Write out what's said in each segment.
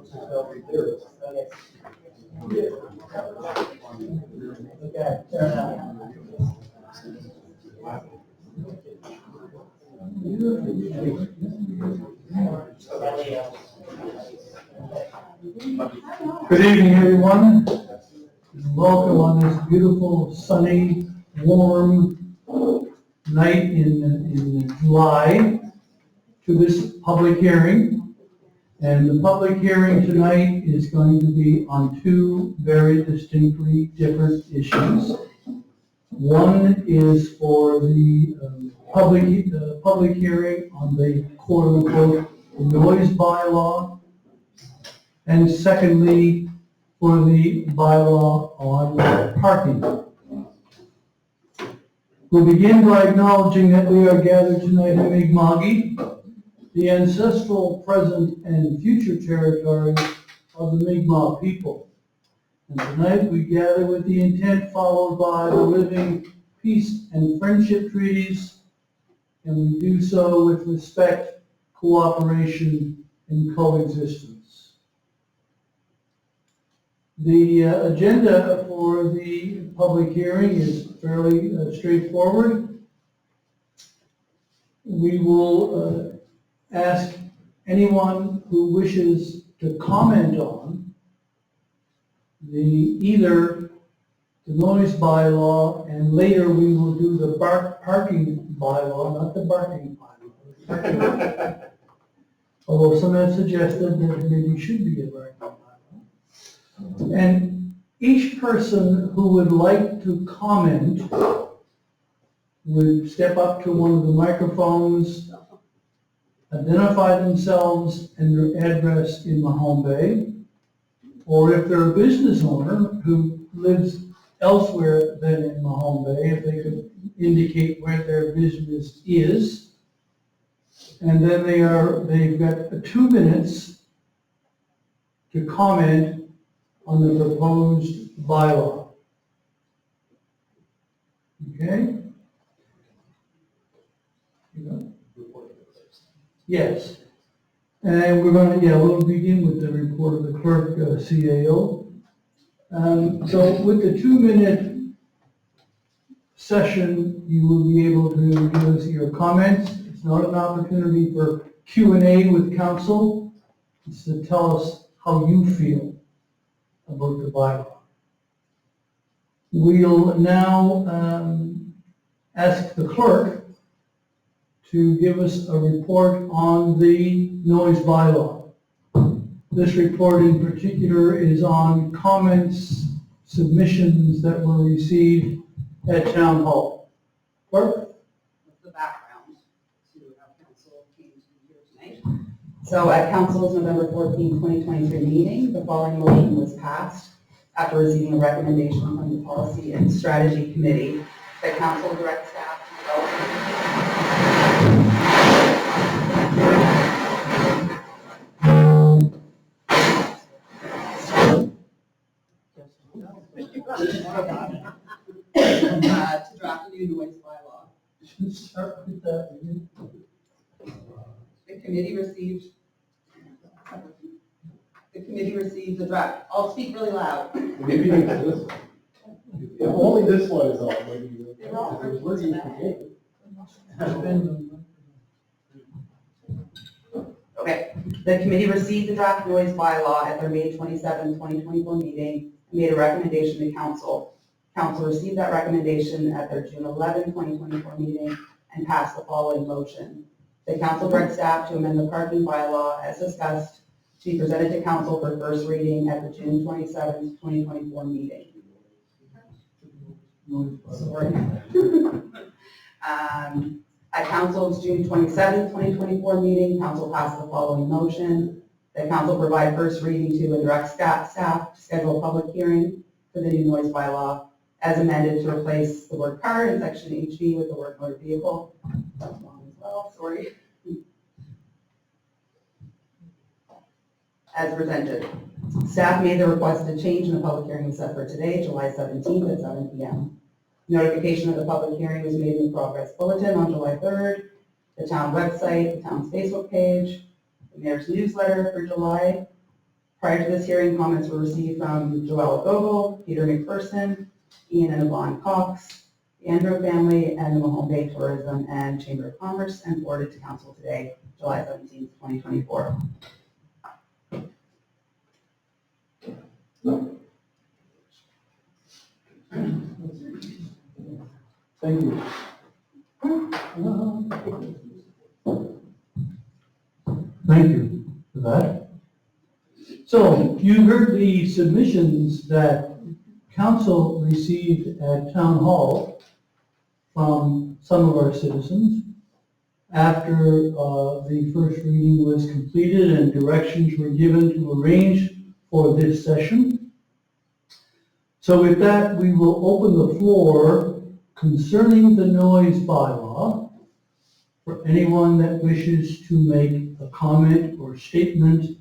Okay, turn out. Good evening, everyone. Welcome on this beautiful, sunny, warm night in July to this public hearing. And the public hearing tonight is going to be on two very distinctly different issues. One is for the public hearing on the quote-unquote noise bylaw, and secondly, for the bylaw on parking. We'll begin by acknowledging that we are gathered tonight in Mi'kma'ki, the ancestral, present, and future territories of the Mi'kmaq people. And tonight we gather with the intent followed by the living peace and friendship treaties, and we do so with respect, cooperation, and coexistence. The agenda for the public hearing is fairly straightforward. We will ask anyone who wishes to comment on either the noise bylaw, and later we will do the parking bylaw, not the barking bylaw. Although some have suggested that it maybe should be a barking bylaw. And each person who would like to comment would step up to one of the microphones, identify themselves and their address in Mahone Bay, or if they're a business owner who lives elsewhere than in Mahone Bay, if they could indicate where their business is. And then they've got 2 minutes to comment on the proposed bylaw. Okay? Yes. And we'll begin with the report of the clerk, CAO. So with the 2-minute session, you will be able to give us your comments. It's not an opportunity for Q&A with council. It's to tell us how you feel about the bylaw. We'll now ask the clerk to give us a report on the noise bylaw. This report in particular is on comments, submissions that were received at Town Hall. Clerk? The background to how council came to be here tonight. So at council's November 14, 2023 meeting, the following motion was passed after receiving a recommendation from the Policy and Strategy Committee that council direct staff to develop to draft a new noise bylaw. Start with that. The committee received the draft. I'll speak really loud. Maybe this one. If only this one is on, maybe. It's working Okay. The committee received the draft noise bylaw at their May 27, 2024 meeting and made a recommendation to council. Council received that recommendation at their June 11, 2024 meeting and passed the following motion. The council directs staff to amend the parking bylaw as discussed to be presented to council for first reading at the June 27, 2024 meeting. Sorry. At council's June 27, 2024 meeting, council passed the following motion. That council provide first reading to and direct staff to schedule a public hearing for the new noise bylaw as amended to replace the word car in section HB with the word motor vehicle. That's wrong as well, sorry. As presented. Staff made the requested change and the public hearing was set for today, July 17th at 7 p.m. Notification of the public hearing was made in the progress bulletin on July 3rd, the town website, the town's Facebook page, the mayor's newsletter for July, Prior to this hearing, comments were received from Joelle Gogol, Peter McPherson, Ian and Yvonne Cox, the Andrew family, and the Mahone Bay Tourism and Chamber of Commerce, and forwarded to council today, July 17th, 2024. Thank you. Thank you for that. So you heard the submissions that council received at town hall from some of our citizens after the first reading was completed and directions were given to arrange for this session. So with that, we will open the floor concerning the noise bylaw for anyone that wishes to make a comment or statement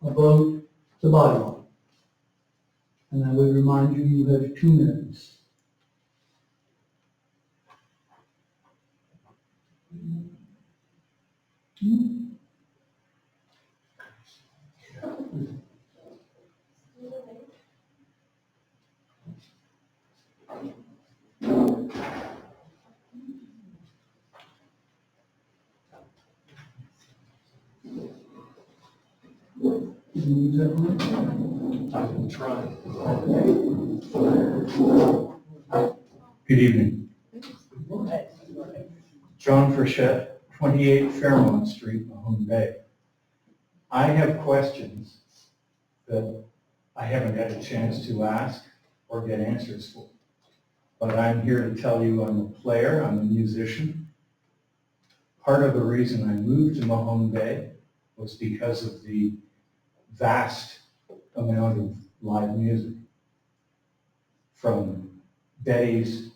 about the bylaw. And I would remind you, you have 2 minutes. I'm trying. Good evening. John Frechette, 28 Fairmont Street, Mahone Bay. I have questions that I haven't had a chance to ask or get answers for. But I'm here to tell you I'm a player, I'm a musician. Part of the reason I moved to Mahone Bay was because of the vast amount of live music. From Betty's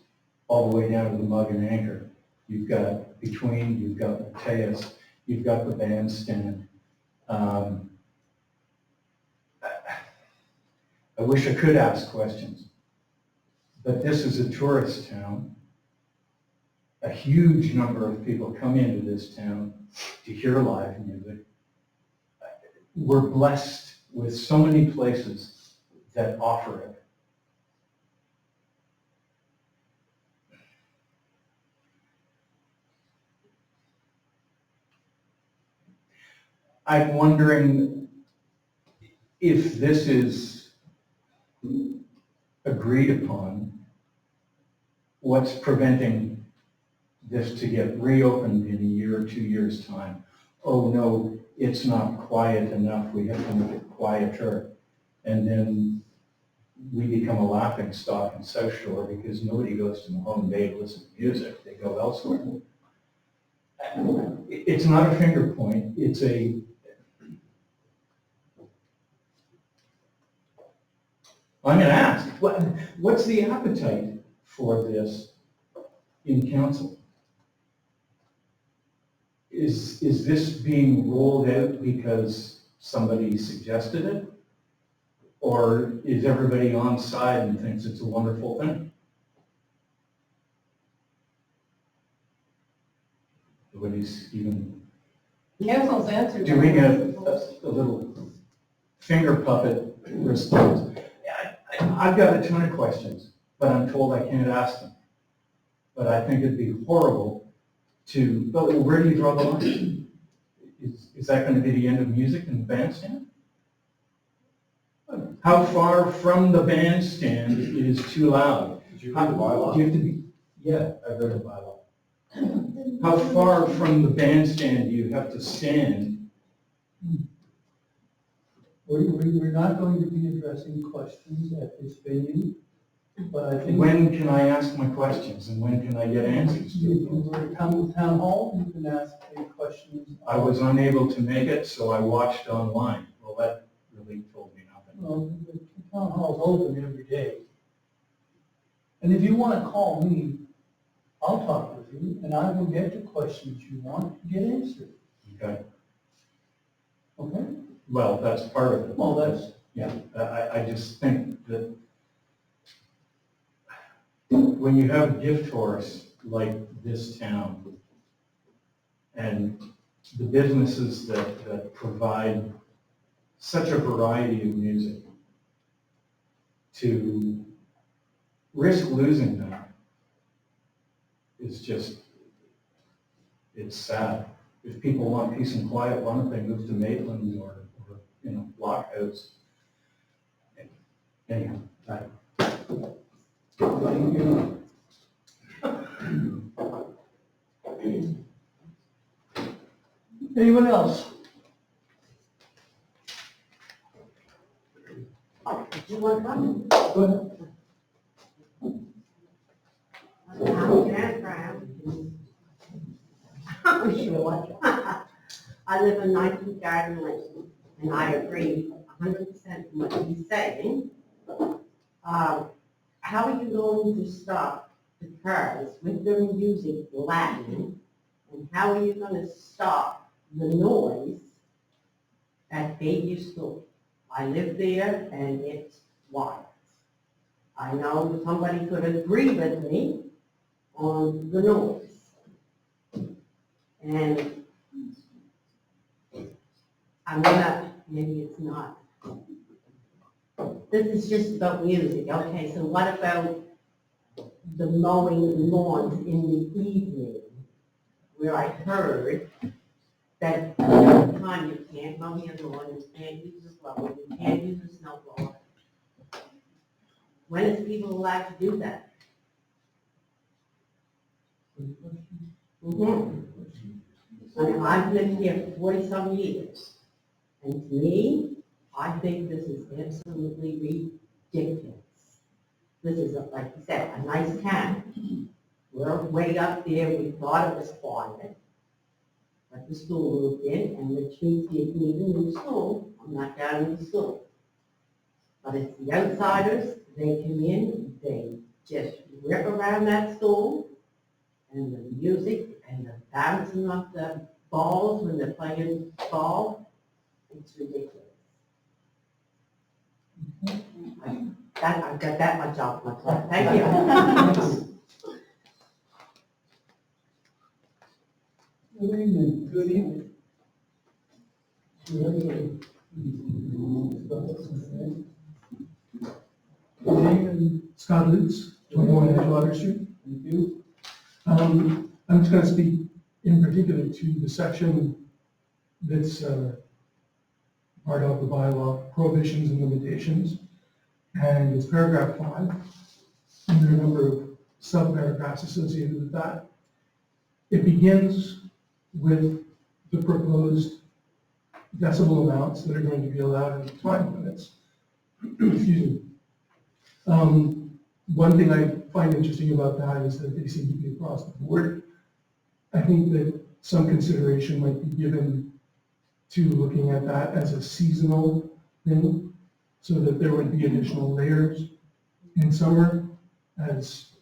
all the way down to the Mug and Anchor. You've got Between, you've got Mateus, you've got the bandstand. I wish I could ask questions, but this is a tourist town. A huge number of people come into this town to hear live music. We're blessed with so many places that offer it. I'm wondering if this is agreed upon, what's preventing this to get reopened in a year or 2 years' time? Oh no, it's not quiet enough, we have to make it quieter. And then we become a laughing stock in South Shore because nobody goes to Mahone Bay to listen to music, they go elsewhere. It's not a finger point, it's a I'm going to ask, what's the appetite for this in council? Is this being rolled out because somebody suggested it? Or is everybody on side and thinks it's a wonderful thing? Nobody's even Council's answer. doing a little finger puppet response. I've got a ton of questions, but I'm told I can't ask them. But I think it'd be horrible to, but where do you draw the line? Is that going to be the end of music in the bandstand? How far from the bandstand is too loud? Did you read the bylaw? Do you have to be, yeah, I've read the bylaw. How far from the bandstand do you have to stand? We're not going to be addressing questions at this venue, but I think. When can I ask my questions and when can I get answers to If you them? were to come to town hall, you can ask any questions. I was unable to make it, so I watched online. Well, that really told me nothing. Well, the town hall's open every day. And if you want to call me, I'll talk with you and I will get the questions you want to get answered, Okay, okay? well, that's part of it. Well, that's, Yeah, I just think that when you have a gift horse like this town and the businesses that provide such a variety of music, to risk losing that is just, it's sad. If people want peace and quiet, why don't they move to Maitland or Blockhouse? Anyhow, Anyone else? You want one? Go ahead. I'm Janet Brown. I'm sure what. I live in 19 Garden Lane, and I agree 100% with what he's saying. How are you going to stop the cars with them using Latin? And how are you going to stop the noise at Bayview School? I live there and it's wild. I know somebody could agree with me on the noise. And I'm gonna, maybe it's not. This is just about music, okay, so what about the mowing lawns in the evening? Where I heard that at the time you can't mow your lawn, you can't use a blower, you can't use a snow blower. When is people allowed to do that? Mm-hmm. And I've lived here for 40-some years. And to me, I think this is absolutely ridiculous. This is, like you said, a nice town. We're way up there, we thought it was quiet. But the school moved in, and which means you need a new school. I'm not down in the school. But it's the outsiders, they come in, they just rip around that school, and the music and the bouncing off the balls when they're playing ball, it's ridiculous. I've got that much off my plate. Thank you. Good evening. Good evening. Name Scott Lutz, 21 Edgewater Street. Thank you. I'm just going to speak in particular to the section that's part of the bylaw, prohibitions and limitations. And it's paragraph 5, and there are a number of sub-paragraphs associated with that. It begins with the proposed decibel amounts that are going to be allowed in the time limits. Excuse me. One thing I find interesting about that is that they seem to be across the board. I think that some consideration might be given to looking at that as a seasonal thing, so that there would be additional layers in summer, as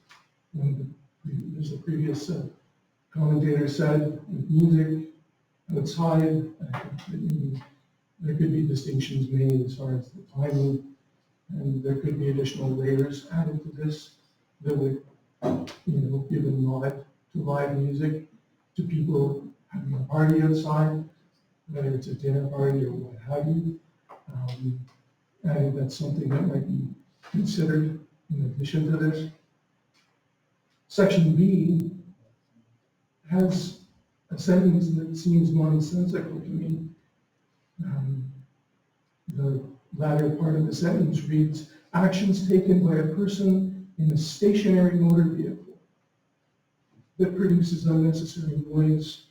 as the previous commentator said, with music outside, I think that there could be distinctions made as far as the timing, and there could be additional layers added to this that would, give a nod to live music, to people having a party outside, whether it's a dinner party or what have you. I think that's something that might be considered in addition to this. Section B has a sentence that seems nonsensical to me. The latter part of the sentence reads, actions taken by a person in a stationary motor vehicle that produces unnecessary noise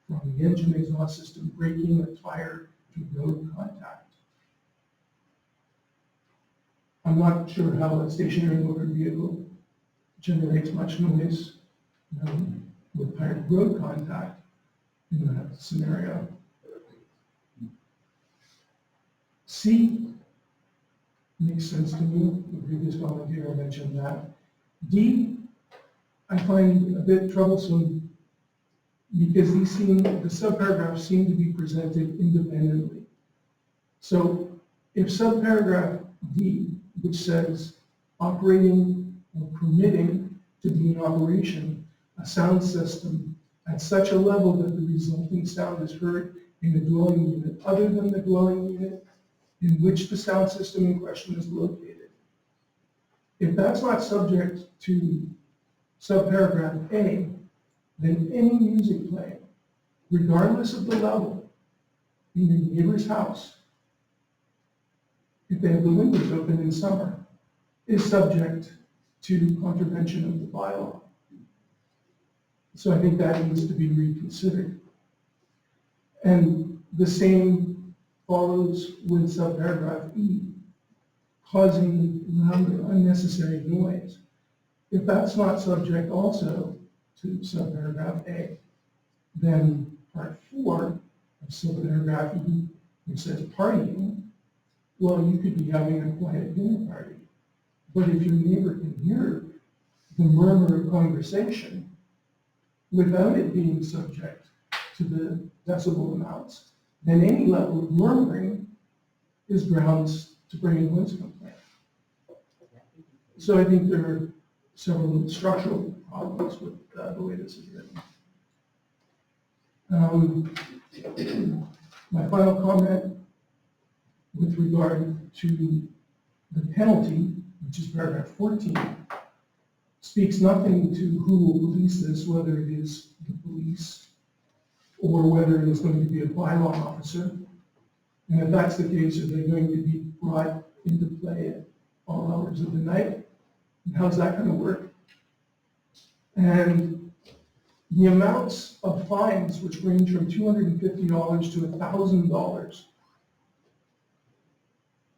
from the engine exhaust system braking or tire to road contact. I'm not sure how a stationary motor vehicle generates much noise with tire to road contact in that scenario. C makes sense to me. The previous commentator mentioned that. D, I find a bit troublesome because the subparagraphs seem to be presented independently. So if subparagraph D, which says operating or permitting to be in operation a sound system at such a level that the resulting sound is heard in the dwelling unit other than the dwelling unit in which the sound system in question is located. If that's not subject to subparagraph A, then any music playing, regardless of the level, in your neighbor's house, if they have the windows open in summer, is subject to contravention of the bylaw. So I think that needs to be reconsidered. And the same follows with subparagraph E, causing loud or unnecessary noise. If that's not subject also to subparagraph A, then part 4 of subparagraph E, which says partying, well, you could be having a quiet dinner party. But if your neighbor can hear the murmur of conversation without it being subject to the decibel amounts, then any level of murmuring is grounds to bring a noise complaint. So I think there are several structural problems with the way this is written. My final comment with regard to the penalty, which is paragraph 14, speaks nothing to who will police this, whether it is the police or whether it is going to be a bylaw officer. And if that's the case, are they going to be brought into play at all hours of the night? And how's that going to work? And the amounts of fines, which range from $250 to $1,000,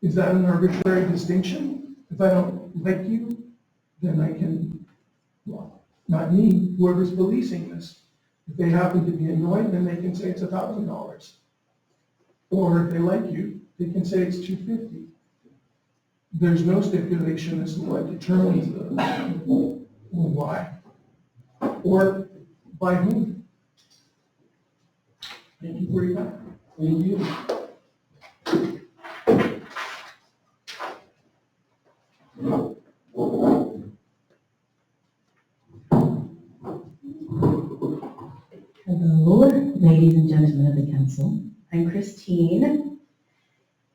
is that an arbitrary distinction? If I don't like you, then I can, well, not me, whoever's policing this. If they happen to be annoyed, then they can say it's $1,000. Or if they like you, they can say it's $250. There's no stipulation as to what determines the, or why, or by whom. Thank you for your time. Thank you. Hello, ladies and gentlemen of the council. I'm Christine,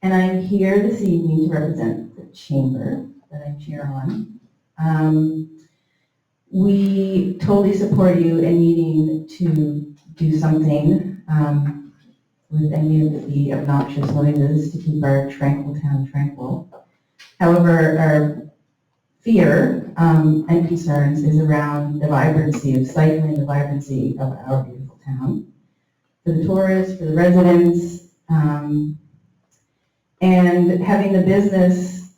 and I'm here this evening to represent the chamber that I chair on. We totally support you in needing to do something with any of the obnoxious noises to keep our tranquil town tranquil. However, our fear and concerns is around the vibrancy of stifling the vibrancy of our beautiful town. For the tourists, for the residents, and having the business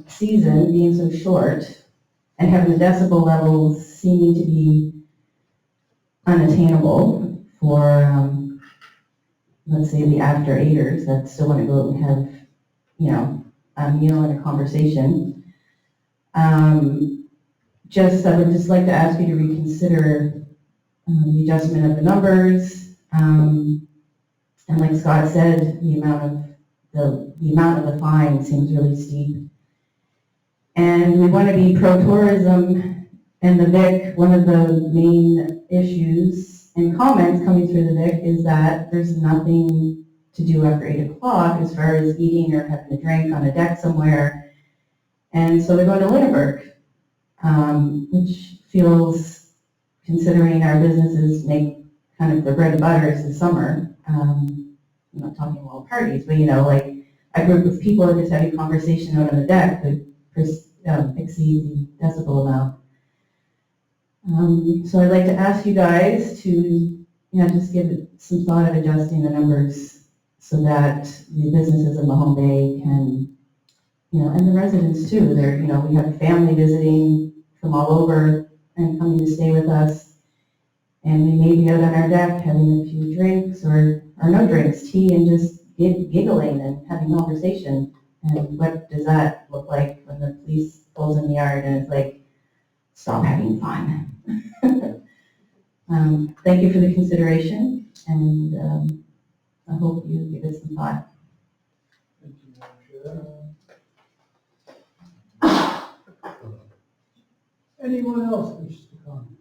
season being so short and having the decibel levels seeming to be unattainable for, let's say, the after-eighters that still want to go out and have, you know, a meal and a conversation. I would just like to ask you to reconsider the adjustment of the numbers. And like Scott said, the amount of the fine seems really steep. And we want to be pro-tourism, and the VIC, one of the main issues and comments coming through the VIC is that there's nothing to do after 8 o'clock as far as eating or having a drink on a deck somewhere. And so they're going to Lunenburg, which feels, considering our businesses make kind of the bread and butter is the summer. I'm not talking wild parties, but you know, like a group of people are just having a conversation out on the deck could exceed the decibel amount. So I'd like to ask you guys to, just give it some thought of adjusting the numbers so that the businesses in Mahone Bay can, and the residents too. We have family visiting from all over and coming to stay with us. And we may be out on our deck having a few drinks or no drinks, tea, and just giggling and having conversation. And what does that look like when the police pulls in the yard and it's like, stop having fun. Thank you for the consideration, and I hope you give it some thought. Thank you, Madam Chair. Anyone else wishes to comment?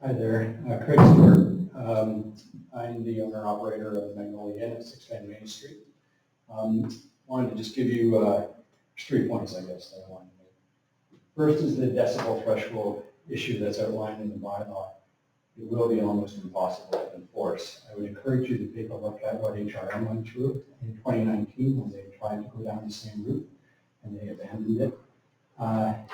Hi there, Craig Stewart. I'm the owner operator of the Magnolia Inn at 610 Main Street. Wanted to just give you 3 points, I guess, that I wanted to make. First is the decibel threshold issue that's outlined in the bylaw. It will be almost impossible to enforce. I would encourage you to take a look at what HRM went through in 2019 when they tried to go down the same route and they abandoned it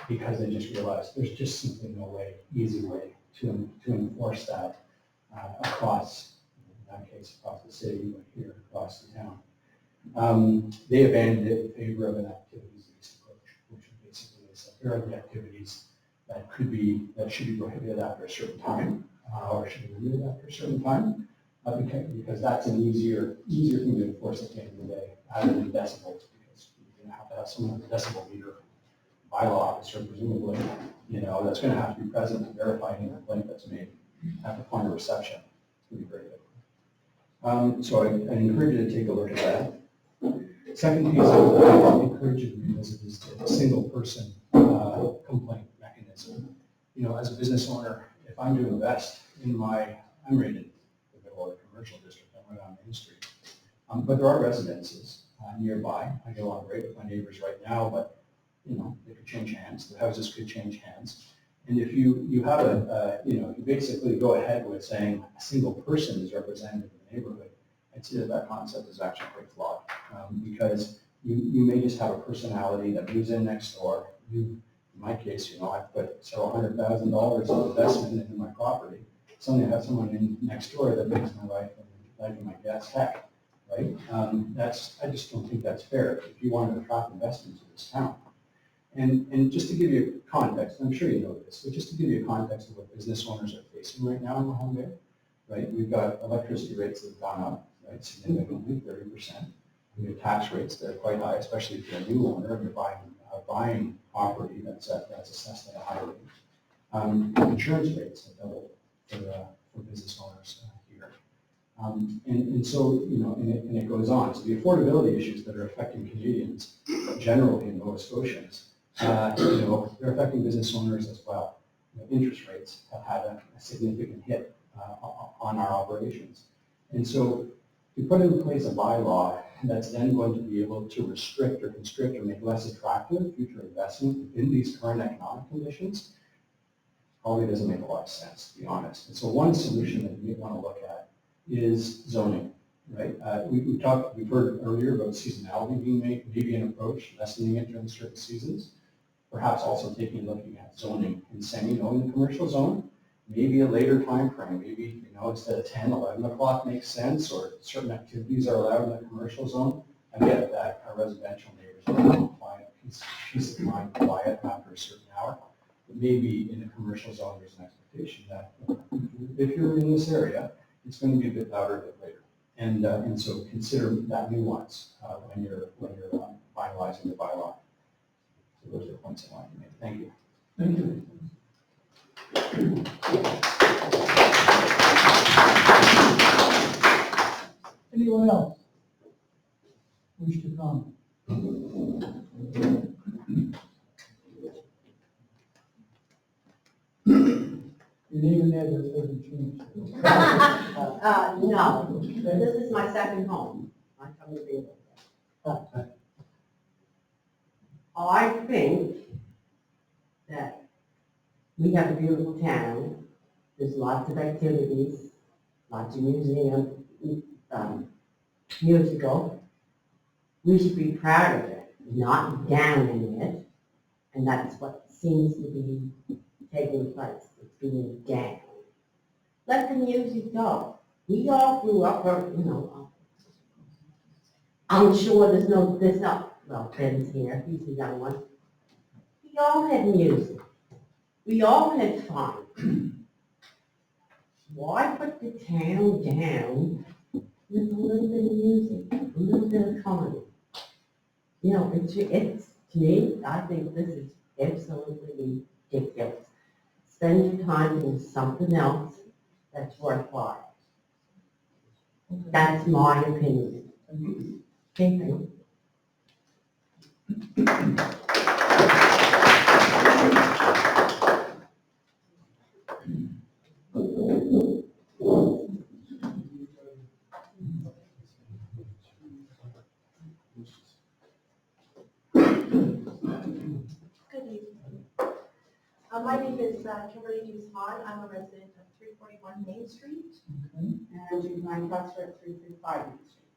because they just realized there's just simply no way, easy way to enforce that across, in that case, across the city, but here across the town. They abandoned it in favor of an activities-based approach, which basically is here are the activities that should be prohibited after a certain time, or should be limited after a certain time, because that's an easier thing to enforce at the end of the day, rather than decibels, because you're going to have to have someone with a decibel meter, bylaw officer presumably, that's going to have to be present to verify any complaint that's made at the point of reception. It's going to be very difficult. So I encourage you to take a look at that. Second piece I would encourage you to revisit is the single person complaint mechanism. As a business owner, if I'm doing the best I'm rated the middle of the commercial district, I'm right on Main Street. But there are residences nearby. I get along great with my neighbors right now, but they could change hands. The houses could change hands. And if you have you basically go ahead with saying a single person is represented in the neighborhood, I'd say that concept is actually quite flawed because you may just have a personality that moves in next door. In my case, I've put several $100,000 of investment into my property. Suddenly I have someone in next door that makes my life and the life of my guests heck, right? I just don't think that's fair if you want to attract investment to this town. And just to give you context, I'm sure you know this, but just to give you a context of what business owners are facing right now in Mahone Bay, right? We've got electricity rates that have gone up, right, significantly, 30%. We have tax rates that are quite high, especially if you're a new owner and you're buying property that's assessed at a high rate. Insurance rates have doubled for business owners here. And so, and it goes on. So the affordability issues that are affecting Canadians generally in Nova Scotians, they're affecting business owners as well. Interest rates have had a significant hit on our operations. And so to put in place a bylaw that's then going to be able to restrict or constrict or make less attractive future investment within these current economic conditions probably doesn't make a lot of sense, to be honest. And so one solution that you may want to look at is zoning, right? We've heard earlier about seasonality being maybe an approach, lessening it during certain seasons. Perhaps also looking at zoning and saying, in the commercial zone, maybe a later time frame, maybe, instead of 10, 11 o'clock makes sense, or certain activities are allowed in the commercial zone. I get that our residential neighbors want quiet, peace of mind, quiet after a certain hour. But maybe in the commercial zone, there's an expectation that if you're in this area, it's going to be a bit louder a bit later. And so consider that nuance when you're finalizing the bylaw. So those are the points I wanted to make. Thank you. Thank you. Anyone else wish to comment? Your name and address hasn't changed. No, this is my second home. I come to be with I think that we have a beautiful town. There's lots of activities, lots of museum, musical. We should be proud of it, not downing it. And that's what seems to be taking place. It's being down. Let the music go. We all grew up, I'm sure there's no, well, Ben's here, he's the young one. We all had music. We all had fun. Why put the town down with a little bit of music, a little bit of fun? It's to me, I think this is absolutely ridiculous. Spend your time doing something else that's worthwhile. That's my opinion. Thank you. is Kimberly Hughes Hahn. I'm a resident of 341 Main Street. And Judy Lancaster at 335 Main Street.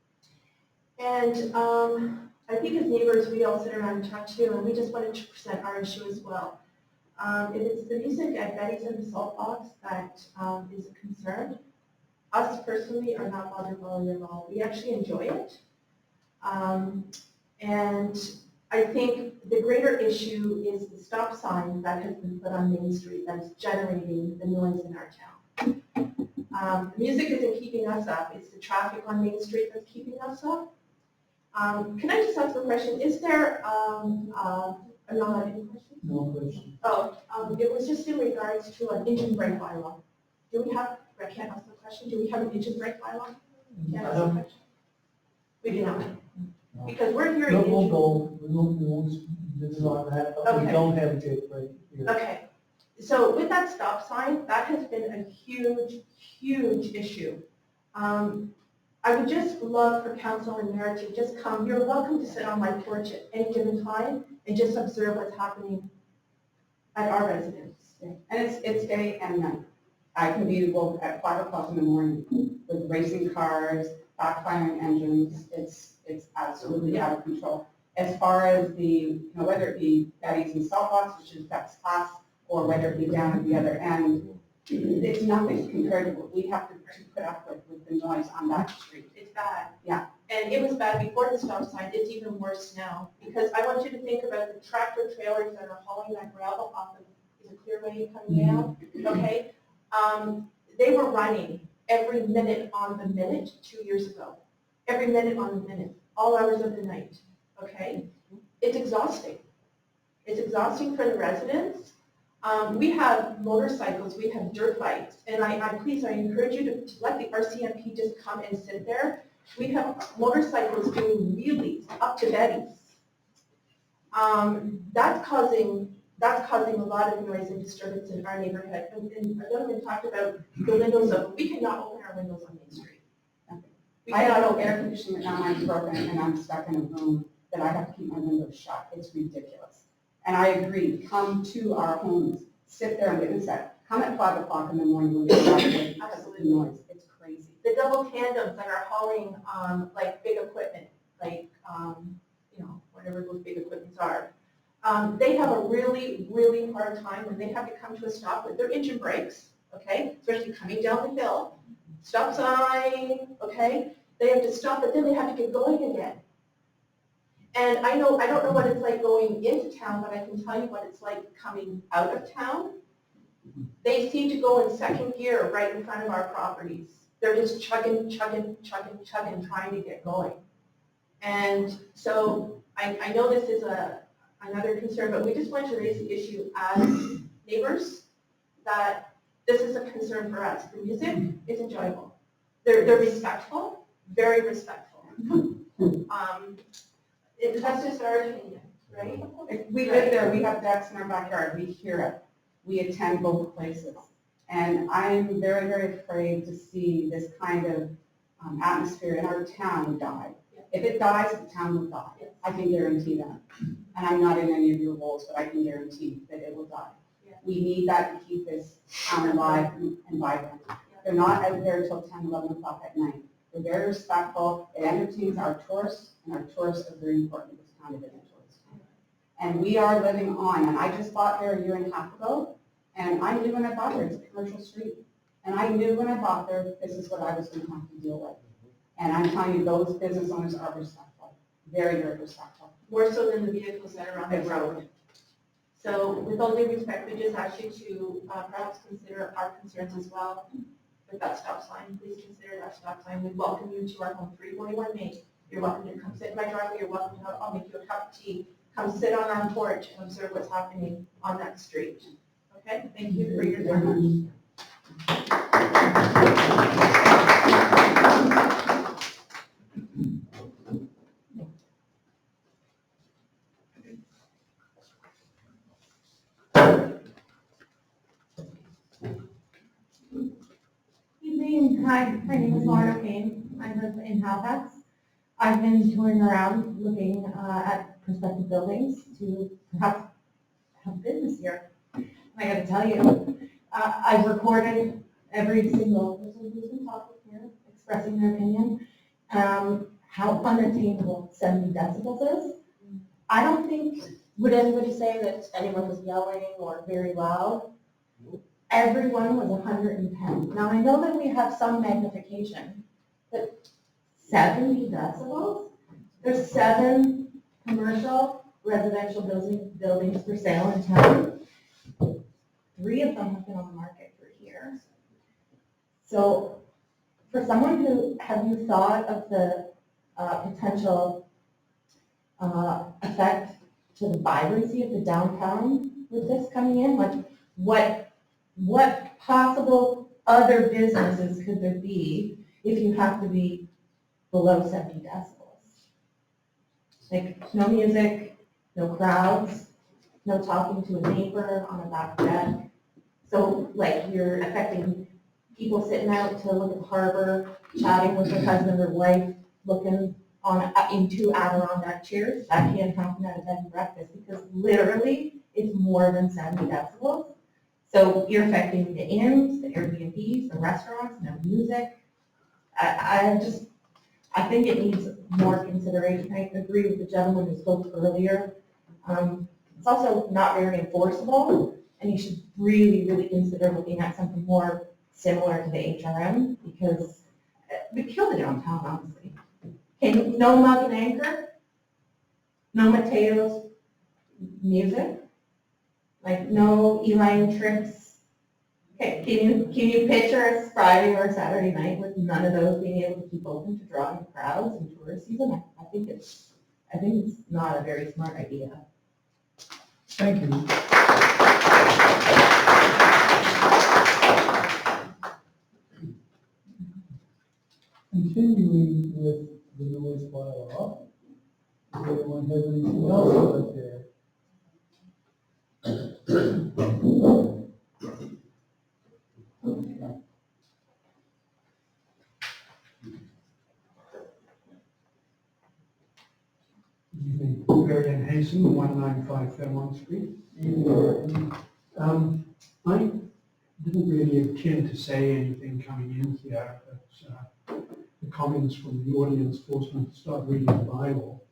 And I think as neighbors, we all sit around and talk too, and we just wanted to present our issue as well. It is the music at Betty's and the Salt Box that is a concern. Us personally are not bothered by it at all. We actually enjoy it. And I think the greater issue is the stop sign that has been put on Main Street that's generating the noise in our town. The music isn't keeping us up, it's the traffic on Main Street that's keeping us up. Can I just ask a question? Is there, I'm not any question? No question. Oh, it was just in regards to an engine brake bylaw. Do we have, I can't ask the question, do we have an engine brake bylaw? Can't ask the question. We do not, because we're hearing. No, we'll go, we won't visit on that, but we Okay. don't have a tape right here. Okay, so with that stop sign, that has been a huge, huge issue. I would just love for council and mayor to just come, you're welcome to sit on my porch at any given time and just observe what's happening at our residence. And it's day and night. I can be woke at 5 o'clock in the morning with racing cars, backfiring engines. It's absolutely out of control. As far as whether it be Betty's and Salt Box, which affects us, or whether it be down at the other end, it's nothing compared to what we have to put up with the noise on that street. It's bad. Yeah. And it was bad before the stop sign, it's even worse now. Because I want you to think about the tractor trailers that are hauling that gravel off of, is it Clearway coming down? Okay? They were running every minute on the minute 2 years ago. Every minute on the minute, all hours of the night, okay? It's exhausting. It's exhausting for the residents. We have motorcycles, we have dirt bikes, and I encourage you to let the RCMP just come and sit there. We have motorcycles doing wheelies up to Betty's. That's causing a lot of noise and disturbance in our neighborhood. And the gentleman talked about the windows open. We cannot open our windows on Main Street. We I cannot have open. air conditioning, now mine's broken, and I'm stuck in a room that I have to keep my windows shut. It's ridiculous. And I agree, come to our homes, sit there and witness that. Come at 5 o'clock in the morning when we're driving because of the noise. It's crazy. The double tandems that are hauling, like big equipment, like, whatever those big equipments are. They have a really, really hard time when they have to come to a stop with their engine brakes, okay? Especially coming down the hill, stop sign, okay? They have to stop, but then they have to get going again. And I don't know what it's like going into town, but I can tell you what it's like coming out of town. They seem to go in second gear right in front of our properties. They're just chugging, trying to get going. And so I know this is another concern, but we just want to raise the issue as neighbors that this is a concern for us. The music is enjoyable. They're respectful, very respectful. That's just our opinion, right? We live there, we have decks in our backyard, we hear it. We attend both places. And I'm very, very afraid to see this kind of atmosphere in our town die. If it dies, the town will die. I can guarantee that. And I'm not in any of your roles, but I can guarantee that it will die. We need that to keep this town alive and vibrant. They're not out there until 10, 11 o'clock at night. They're very respectful. It entertains our tourists, and our tourists are very important to this town of tourist town. And we are living on, and I just bought there a year and a half ago, and I knew when I bought there, it's a commercial street. And I knew when I bought there, this is what I was going to have to deal with. And I'm telling you, those business owners are respectful, very, very respectful. More so than the vehicles that are on the road. So with all due respect, we just ask you to perhaps consider our concerns as well with that stop sign. Please consider that stop sign. We welcome you to our home, 341 Main. You're welcome to come sit in my driveway. You're welcome to I'll make you a cup of tea. Come sit on our porch and observe what's happening on that street. Okay? Thank you for your time. Evening. Hi, my name is Laura Payne. I live in Halifax. I've been touring around looking at prospective buildings to perhaps have business here. I gotta tell you, I've recorded every single person who's been talking here, expressing their opinion, how unattainable 70 decibels is. I don't think, would anybody say that anyone was yelling or very loud? Everyone was 110. Now, I know that we have some magnification, but 70 decibels? There's 7 commercial residential buildings for sale in town. 3 of them have been on the market for years. So for someone who, have you thought of the potential effect to the vibrancy of the downtown with this coming in? Like what possible other businesses could there be if you have to be below 70 decibels? Like no music, no crowds, no talking to a neighbor on a back deck. So like you're affecting people sitting out to look at the harbor, chatting with their husband or wife, looking on into Adirondack chairs. That can't happen at a bed and breakfast because literally it's more than 70 decibels. So you're affecting the inns, the Airbnbs, the restaurants, no music. I think it needs more consideration. I agree with the gentleman who spoke earlier. It's also not very enforceable, and you should really, really consider looking at something more similar to the HRM because we kill the downtown, honestly. Okay, no Mug and Anchor, no Mateo's music, like no Elaine trips. Okay, can you picture a Friday or a Saturday night with none of those being able to keep open to draw in crowds in tourist season? I think it's not a very smart idea. Thank you. Continuing with the noise bylaw, does anyone have anything else out there? Marion Hasten, 195 Fairmont Street. I didn't really intend to say anything coming in here, but the comments from the audience forced me to start reading the Bible,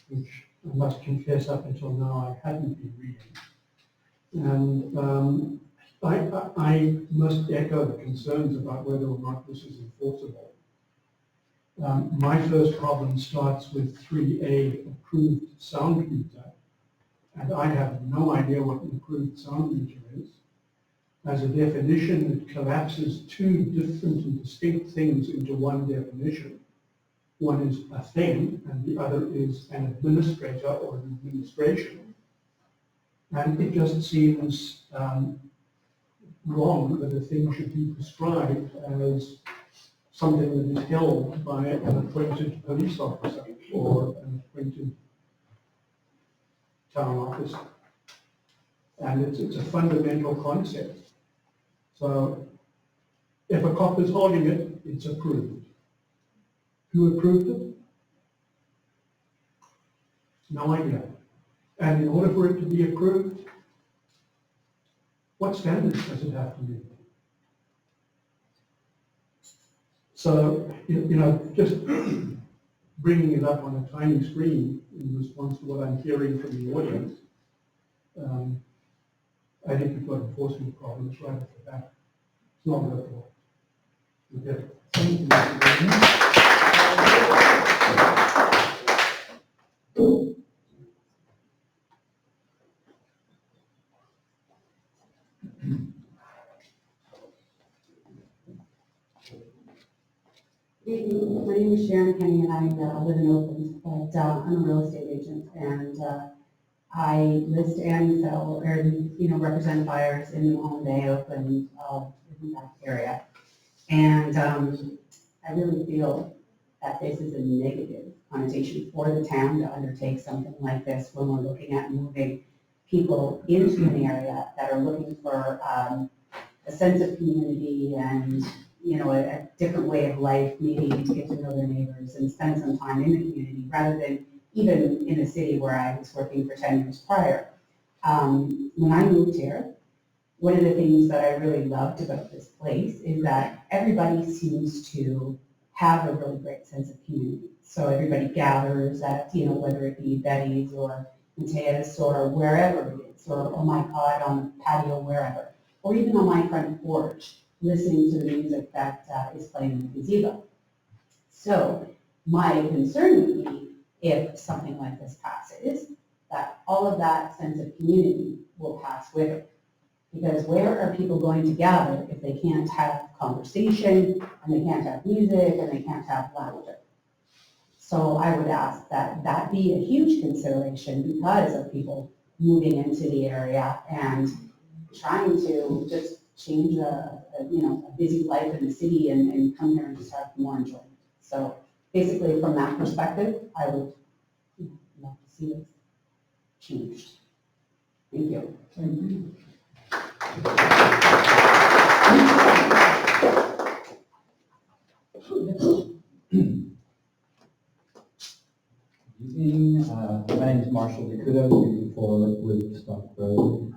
which I must confess up until now I hadn't been reading. And I must echo the concerns about whether or not this is enforceable. My first problem starts with 3A, approved sound meter, and I have no idea what an approved sound meter is. As a definition, it collapses 2 different and distinct things into one definition. One is a thing, and the other is an administrator or an administration. And it just seems wrong that a thing should be prescribed as something that is held by an appointed police officer or an appointed town officer. And it's a fundamental concept. So if a cop is holding it, it's approved. Who approved it? No idea. And in order for it to be approved, what standards does it have to meet? So, just bringing it up on a tiny screen in response to what I'm hearing from the audience, I think we've got enforcement problems right off the bat. It's not workable. Okay. Thank you, Mr. Williams. My name is Sharon Kenny and I live in Oakland, but I'm a real estate agent and I list and sell or, represent buyers in Long Bay, Oakland, in that area. And I really feel that this is a negative connotation for the town to undertake something like this when we're looking at moving people into an area that are looking for a sense of community and a different way of life, maybe to get to know their neighbors and spend some time in the community rather than even in the city where I was working for 10 years prior. When I moved here, one of the things that I really loved about this place is that everybody seems to have a really great sense of community. So everybody gathers at, whether it be Betty's or Mateus or wherever it is, or oh my God, on the patio, wherever, or even on my front porch, listening to the music that is playing in the gazebo. So my concern would be if something like this passes, that all of that sense of community will pass with it. Because where are people going to gather if they can't have conversation, and they can't have music, and they can't have laughter? So I would ask that that be a huge consideration because of people moving into the area and trying to just change a busy life in the city and come here and just have more enjoyment. So basically, from that perspective, I would love to see this changed. Thank you. Thank you. Evening, my name is Marshall Dakuda, 54 Woodstock Road.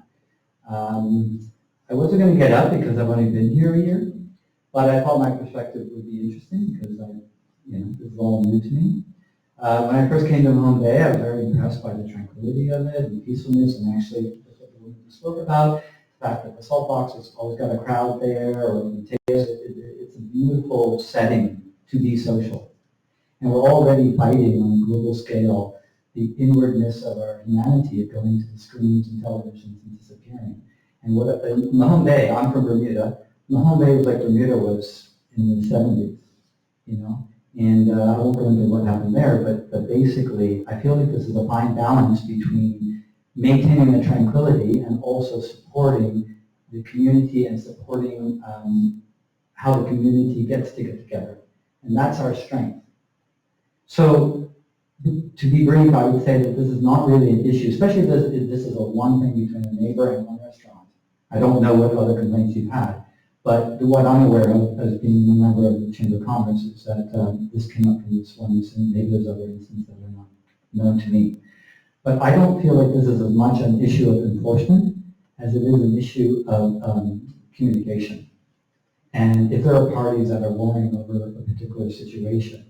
I wasn't going to get up because I've only been here a year, but I thought my perspective would be interesting because this is all new to me. When I first came to Mahone Bay, I was very impressed by the tranquility of it and peacefulness, and actually, what the woman spoke about, the fact that the salt box has always got a crowd there, or it's a beautiful setting to be social. And we're already fighting on a global scale the inwardness of our humanity of going to the screens and televisions and disappearing. And Mahone Bay, I'm from Bermuda, Mahone Bay was like Bermuda was in the 70s, and I won't go into what happened there, but basically, I feel like this is a fine balance between maintaining the tranquility and also supporting the community and supporting how the community gets to get together. And that's our strength. So, to be brief, I would say that this is not really an issue, especially if this is a one thing between a neighbor and one restaurant. I don't know what other complaints you've had, but what I'm aware of as being a member of the Chamber of Commerce is that this came up from this one incident. Maybe there's other incidents that are not known to me. But I don't feel like this is as much an issue of enforcement as it is an issue of communication. And if there are parties that are worrying over a particular situation,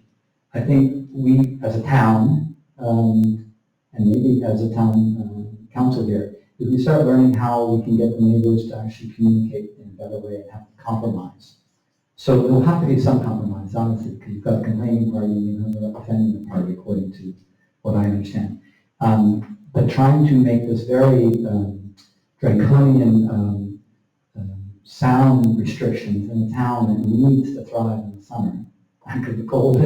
I think we, as a town, and maybe as a town council here, if we start learning how we can get the neighbors to actually communicate in a better way and have compromise. So there will have to be some compromise, honestly, because you've got a complaining party and you have an offending party, according to what I understand. But trying to make this very draconian sound restrictions in a town that needs to thrive in the summer. Because the cold,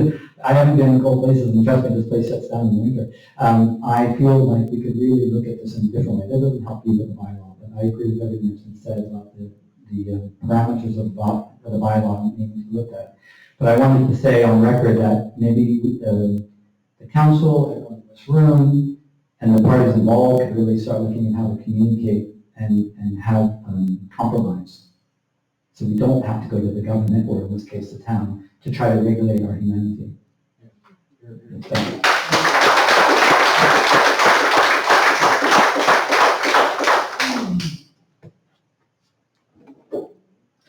I haven't been in cold places, and trust me, this place shuts down in the winter. I feel like we could really look at this in a different way. That doesn't help you with the bylaw, but I agree with everything that's been said about the parameters of the bylaw needing to be looked at. But I wanted to say on record that maybe the council, everyone in this room, and the parties involved could really start looking at how to communicate and have compromise. So we don't have to go to the government, or in this case the town, to try to regulate our humanity.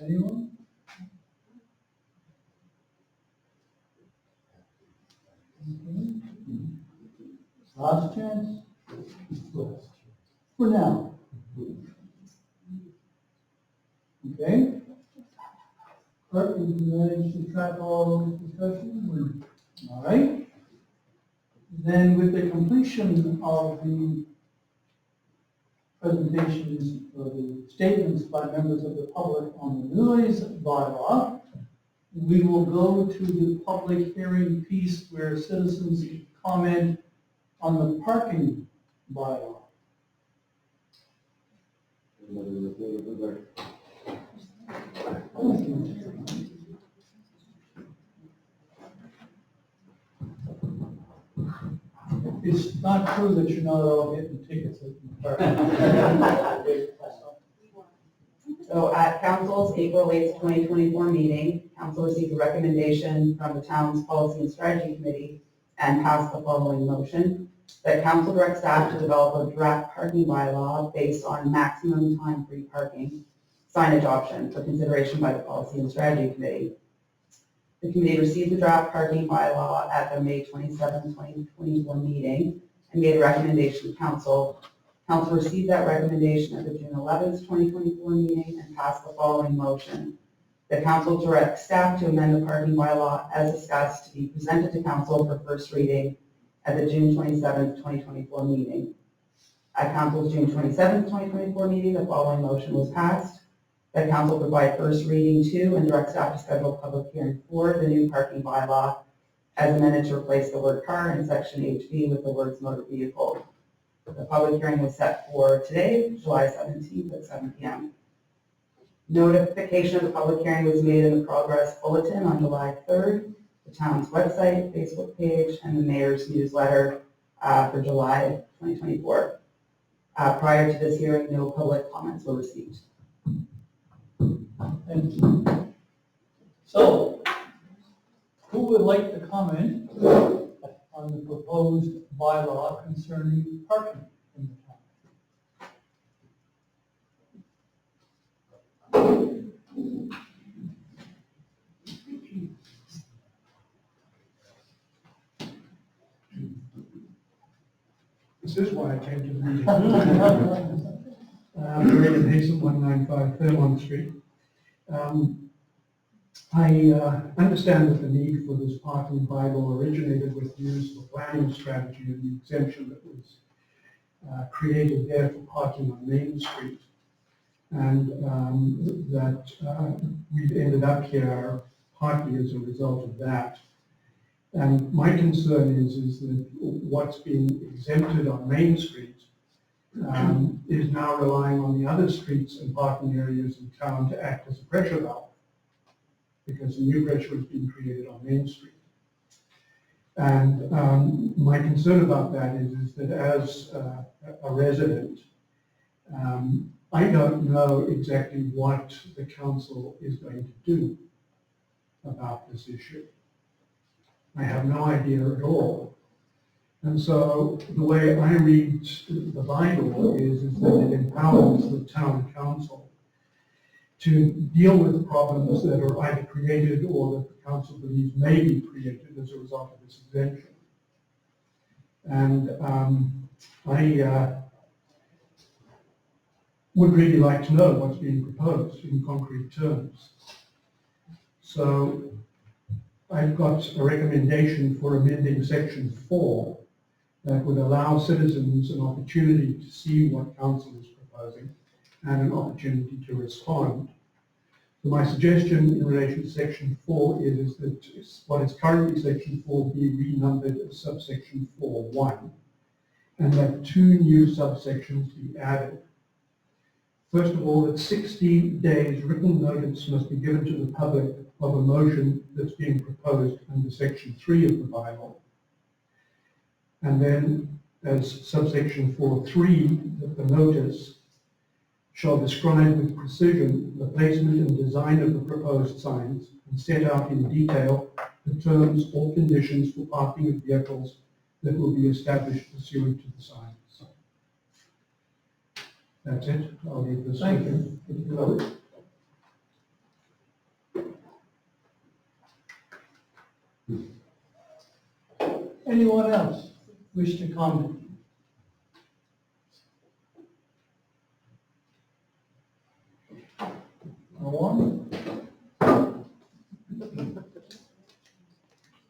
Anyone? Last chance? For now. Okay? Clerk, did you manage to track all of this discussion? All right. Then with the completion of the presentations or the statements by members of the public on the noise bylaw, we will go to the public hearing piece where citizens can comment on the parking bylaw. It's not true that you're not all getting tickets at the parking. So at council's April 8th, 2024 meeting, council received a recommendation from the town's policy and strategy committee and passed the following motion. That council directs staff to develop a draft parking bylaw based on maximum time free parking signage option for consideration by the Policy and Strategy Committee. The committee received the draft parking bylaw at their May 27, 2024 meeting and made a recommendation to council. Council received that recommendation at the June 11, 2024 meeting and passed the following motion. The council directs staff to amend the parking bylaw as discussed to be presented to council for first reading at the June 27, 2024 meeting. At council's June 27, 2024 meeting, the following motion was passed. That council provide first reading to and direct staff to schedule a public hearing for the new parking bylaw as amended to replace the word car in section HB with the words motor vehicle. The public hearing was set for today, July 17th at 7 p.m. Notification of the public hearing was made in the progress bulletin on July 3rd, the town's website, Facebook page, and the mayor's newsletter for July 2024. Prior to this hearing, no public comments were received. Thank you. So, who would like to comment on the proposed bylaw concerning parking in the town? This is why I came to the meeting. William Hazen, 195 Fairmont Street. I understand that the need for this parking bylaw originated with views of the planning strategy and the exemption that was created there for parking on Main Street. And that we've ended up here partly as a result of that. And my concern is that what's being exempted on Main Street is now relying on the other streets and parking areas in town to act as a pressure valve, because the new pressure is being created on Main Street. And my concern about that is that as a resident, I don't know exactly what the council is going to do about this issue. I have no idea at all. And so the way I read the bylaw is that it empowers the town council to deal with problems that are either created or that the council believes may be created as a result of this exemption. And I would really like to know what's being proposed in concrete terms. So I've got a recommendation for amending section 4 that would allow citizens an opportunity to see what council is proposing and an opportunity to respond. So my suggestion in relation to section 4 is that what is currently section 4 be renumbered as subsection 4.1, and that 2 new subsections be added. First of all, that 60 days written notice must be given to the public of a motion that's being proposed under section 3 of the bylaw. And then as subsection 4.3, that the notice shall describe with precision the placement and design of the proposed signs and set out in detail the terms or conditions for parking of vehicles that will be established pursuant to the signs. That's it. I'll leave this. Thank you. Anyone else wish to comment? No one?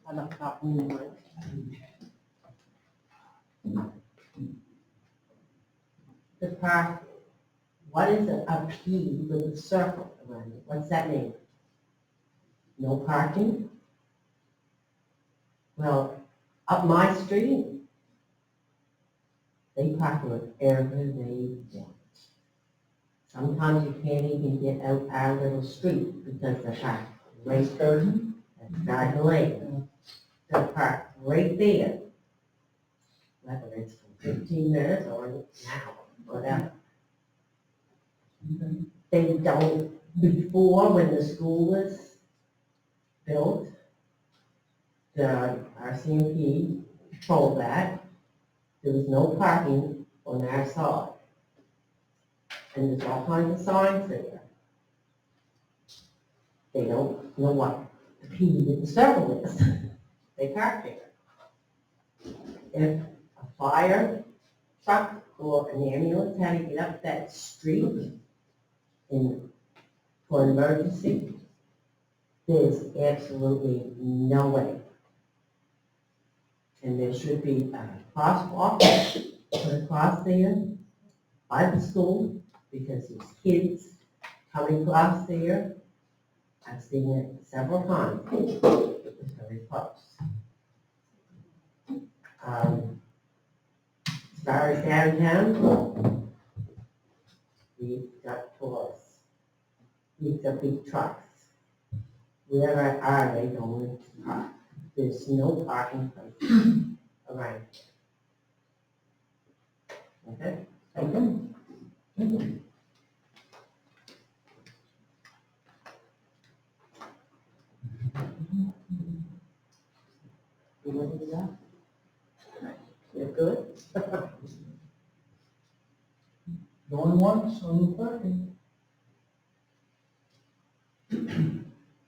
I'm not talking anymore. The park, what is a P with a circle around it? What's that mean? No parking? Well, up my street, they park wherever they want. Sometimes you can't even get out our little street because they're parked right there at Garden Lane. They're parked right there, whether it's for 15 minutes or an hour, whatever. They don't, before when the school was built, the RCMP patrolled that. there was no parking on our side. And there's all kinds of signs there. They don't know what the P in the circle is. They park there. If a fire truck or an ambulance had to get up that street for an emergency, there's absolutely no way. And there should be a crosswalk put across there by the school, because there's kids coming across there. I've seen it several times. It's very close. As far as downtown, we've got tourists. We've got big trucks. Where are they going to park? There's no parking place around. Okay? Okay. Thank you. You want to do that? You're good? Going once on the parking.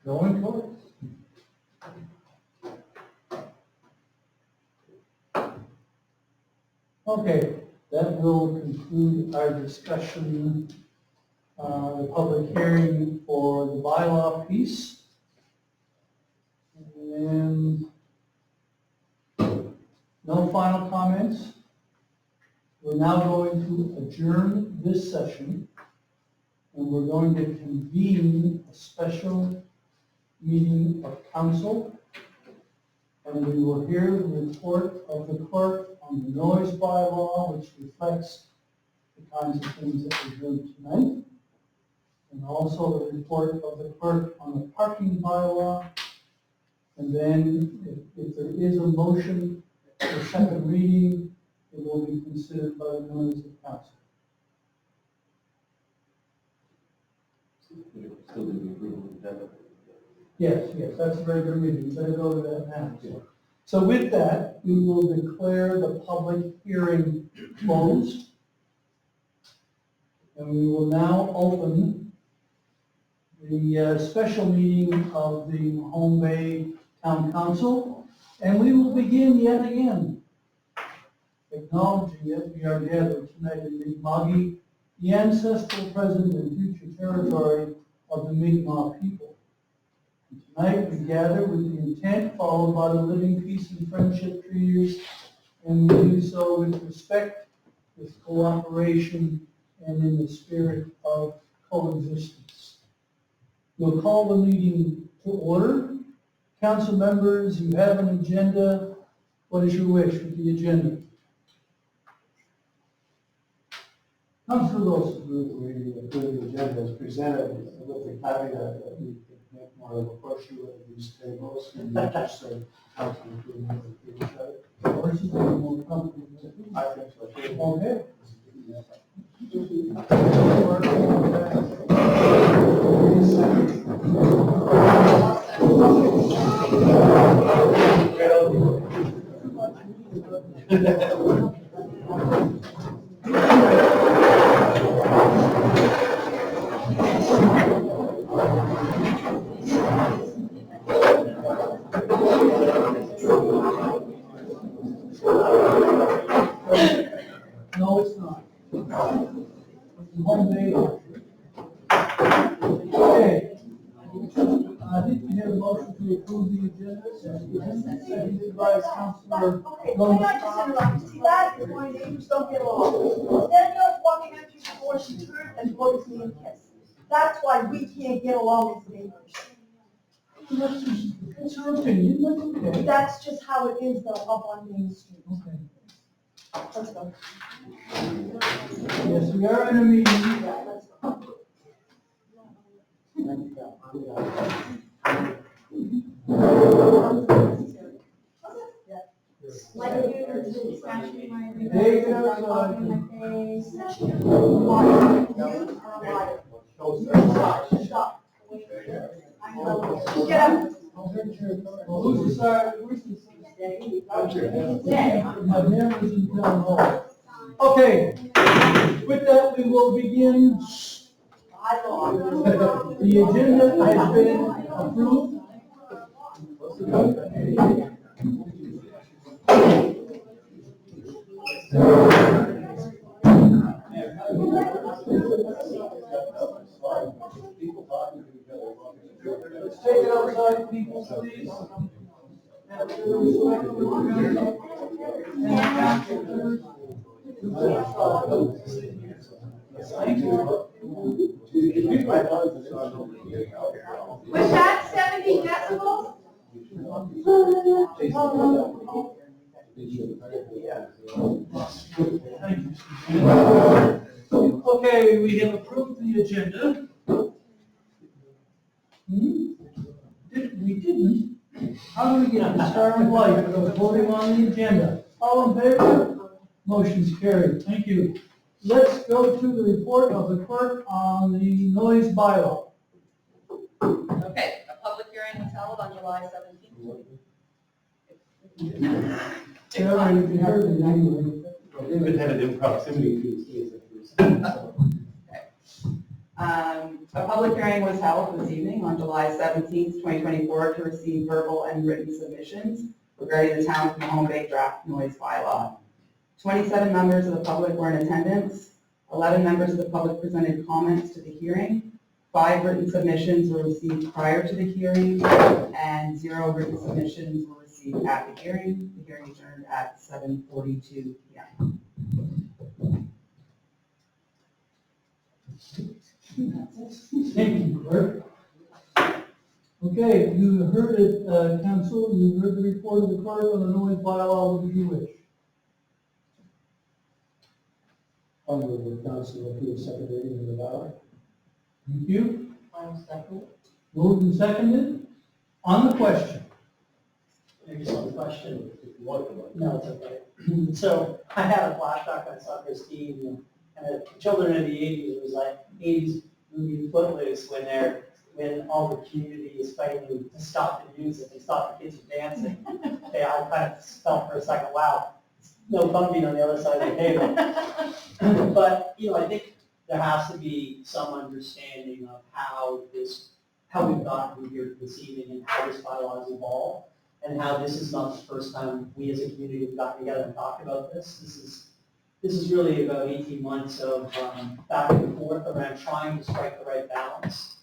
Going twice. Okay, that will conclude our discussion, the public hearing for the bylaw piece. And no final comments. We're now going to adjourn this session, and we're going to convene a special meeting of council, and we will hear the report of the clerk on the noise bylaw, which reflects the kinds of things that we heard tonight, and also the report of the clerk on the parking bylaw. And then, if there is a motion for second reading, it will be considered by the members of council. Still do the approval of the agenda. Yes, that's a very good reading. Better go to that now. So with that, we will declare the public hearing closed. And we will now open the special meeting of the Mahone Bay Town Council. And we will begin yet again, acknowledging that we are gathered tonight in Mi'kmaq, the ancestral, present, and future territory of the Mi'kmaq people. And tonight we gather with the intent followed by the living peace and friendship treaties, and we do so with respect, with cooperation, and in the spirit of coexistence. We'll call the meeting to order. Council members, you have an agenda. What is your wish with the agenda? Councilor Wilson. We approve the agenda as presented with the caveat that we could make more of a push with these tables and not just say council improvement of each other. Or is it more complicated? I think so. Okay. No, it's not. One day. Okay. I think we have a motion to approve the agenda. Seconded by Councilor Okay, Lowe. can I just interrupt? See, that is why neighbors don't get along. Danielle's walking out through the door, she turned and blows me a kiss. That's why we can't get along as neighbors. That's her opinion, that's okay. That's just how it is though, up on Main Street. Okay. Let's go. Yes, we are in a meeting. Yeah, let's go. Let's go. Like you, smashing my everything. There you go, Rubbing my face. Liar. You are a liar. Stop. I know. Get up. Well, who's the side, who's the My memories in town hall. Okay, with that, we will begin. The agenda has been approved. Let's take it outside, people, please. Was that 70 decibels? Okay, we have approved the agenda. We didn't. How do we get the star in light of voting on the agenda? All in favor? Motion's carried. Thank you. Let's go to the report of the clerk on the noise bylaw. Okay, a public hearing was held on July 17th. Sarah, you heard it anyway. Independent proximity to the A public hearing was held this evening on July 17th, 2024, to receive verbal and written submissions regarding the town of Mahone Bay draft noise bylaw. 27 members of the public were in attendance. 11 members of the public presented comments to the hearing. 5 written submissions were received prior to the hearing, and 0 written submissions were received at the hearing. The hearing adjourned at 7:42 p.m. Thank you, clerk. Okay, you heard it, council, you heard the report of the clerk on the noise bylaw. What do you wish? I'll move the council approve second reading of the ballot. Thank you. I'll second. Moved and seconded. On the question. Maybe some question, if you want to. No, it's okay. So I had a flashback on saw Christine, and the children in the 80s, it was like 80s movie Footloose when all the community is fighting to stop the music and stop the kids from dancing. Okay, I kind of felt for a second, wow, no fun being on the other side of the table. But, I think there has to be some understanding of how we've gotten here this evening and how this bylaw has evolved, and how this is not the first time we as a community have gotten together and talked about this. This is really about 18 months of back and forth around trying to strike the right balance.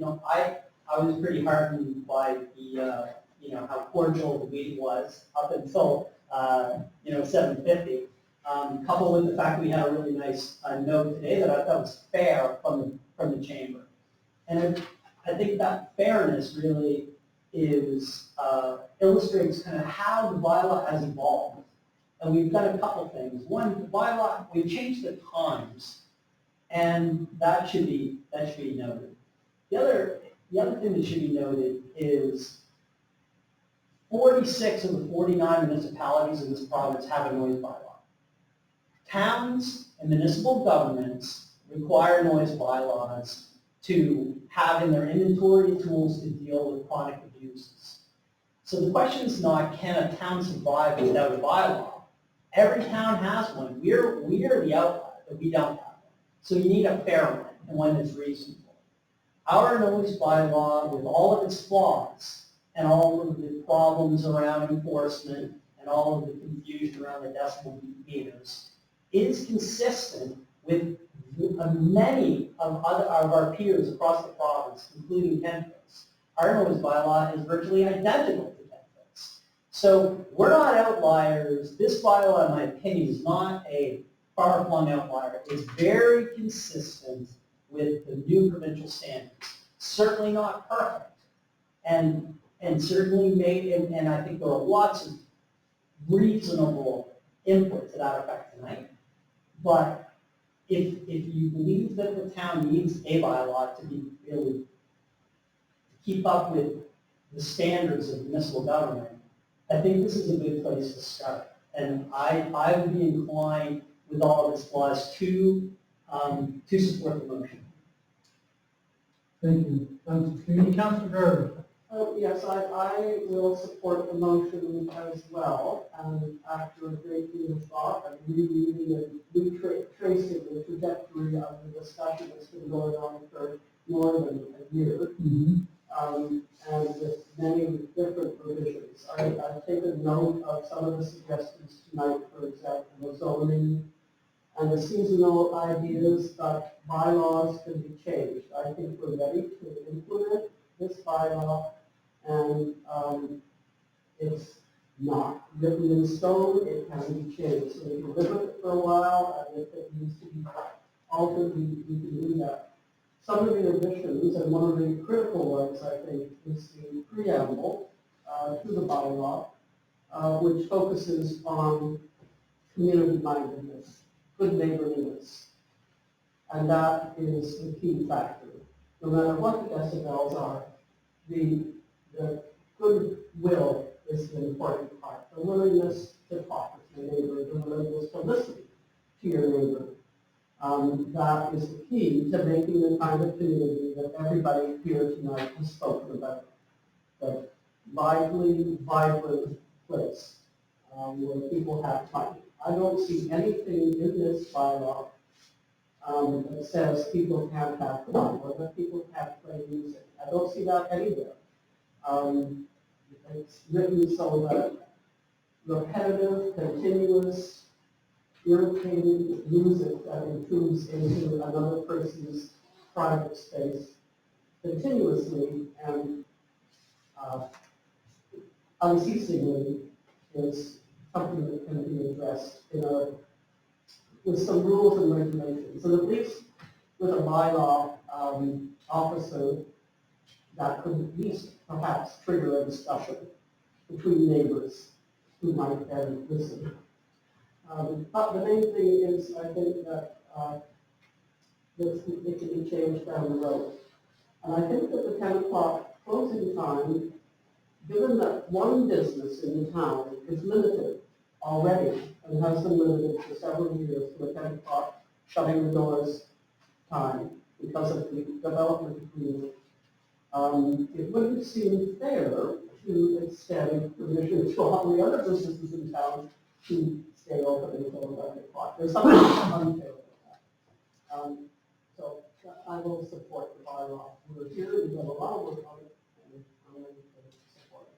I was pretty heartened by the, how cordial the meeting was up until, 7:50. Coupled with the fact that we had a really nice note today that I thought was fair from the chamber. And I think that fairness really illustrates kind of how the bylaw has evolved. And we've done a couple things. One, the bylaw, we've changed the times, and that should be noted. The other thing that should be noted is 46 of the 49 municipalities in this province have a noise bylaw. Towns and municipal governments require noise bylaws to have in their inventory tools to deal with chronic abuses. So the question is not, can a town survive without a bylaw? Every town has one. We're the outlier that we don't have one. So you need a fair one and one that's reasonable. Our noise bylaw, with all of its flaws and all of the problems around enforcement and all of the confusion around the decibel meters, is consistent with many of our peers across the province, including Kenfield's. Our noise bylaw is virtually identical to Kenfield's. So we're not outliers. This bylaw, in my opinion, is not a far-flung outlier. It's very consistent with the new provincial standards. Certainly not perfect. And certainly made, and I think there are lots of reasonable input to that effect tonight. But if you believe that the town needs a bylaw to be really keep up with the standards of municipal government, I think this is a good place to start. And I would be inclined, with all of its flaws, to support the motion. Thank you. Councilor Green. Councilor Gardner. Yes, I will support the motion as well, and after a great deal of thought and rereading and retracing the trajectory of the discussion that's been going on for more than a year, and with many different revisions. I've taken note of some of the suggestions tonight, for example, the zoning and the seasonal ideas, but bylaws can be changed. I think we're ready to implement this bylaw, and it's not written in stone, it can be changed. So we can live with it for a while, and if it needs to be altered, we can do that. Some of the additions, and one of the critical ones, I think, is the preamble to the bylaw, which focuses on community mindedness, good neighborliness. And that is the key factor. No matter what the decibels are, the goodwill is the important part. The willingness to talk with your neighbor, the willingness to listen to your neighbor. That is the key to making the kind of community that everybody here tonight has spoken about. The lively, vibrant place where people have fun. I don't see anything in this bylaw that says people can't have fun or that people can't play music. I don't see that anywhere. It's written so that repetitive, continuous, irritating music that intrudes into another person's private space continuously and unceasingly is something that can be addressed with some rules and regulations. And at least with a bylaw officer, that could at least perhaps trigger a discussion between neighbors who might then listen. But the main thing is, I think that it can be changed down the road. And I think that the 10 o'clock closing time, given that one business in the town is limited already and has been limited for several years to a 10 o'clock shutting the doors time because of the development agreement, it wouldn't seem fair to extend permission to all the other businesses in town to stay open until 11 o'clock. There's something unfair with that. So I will support the bylaw. We're here, we've done a lot of work on it, and I'm ready to support it.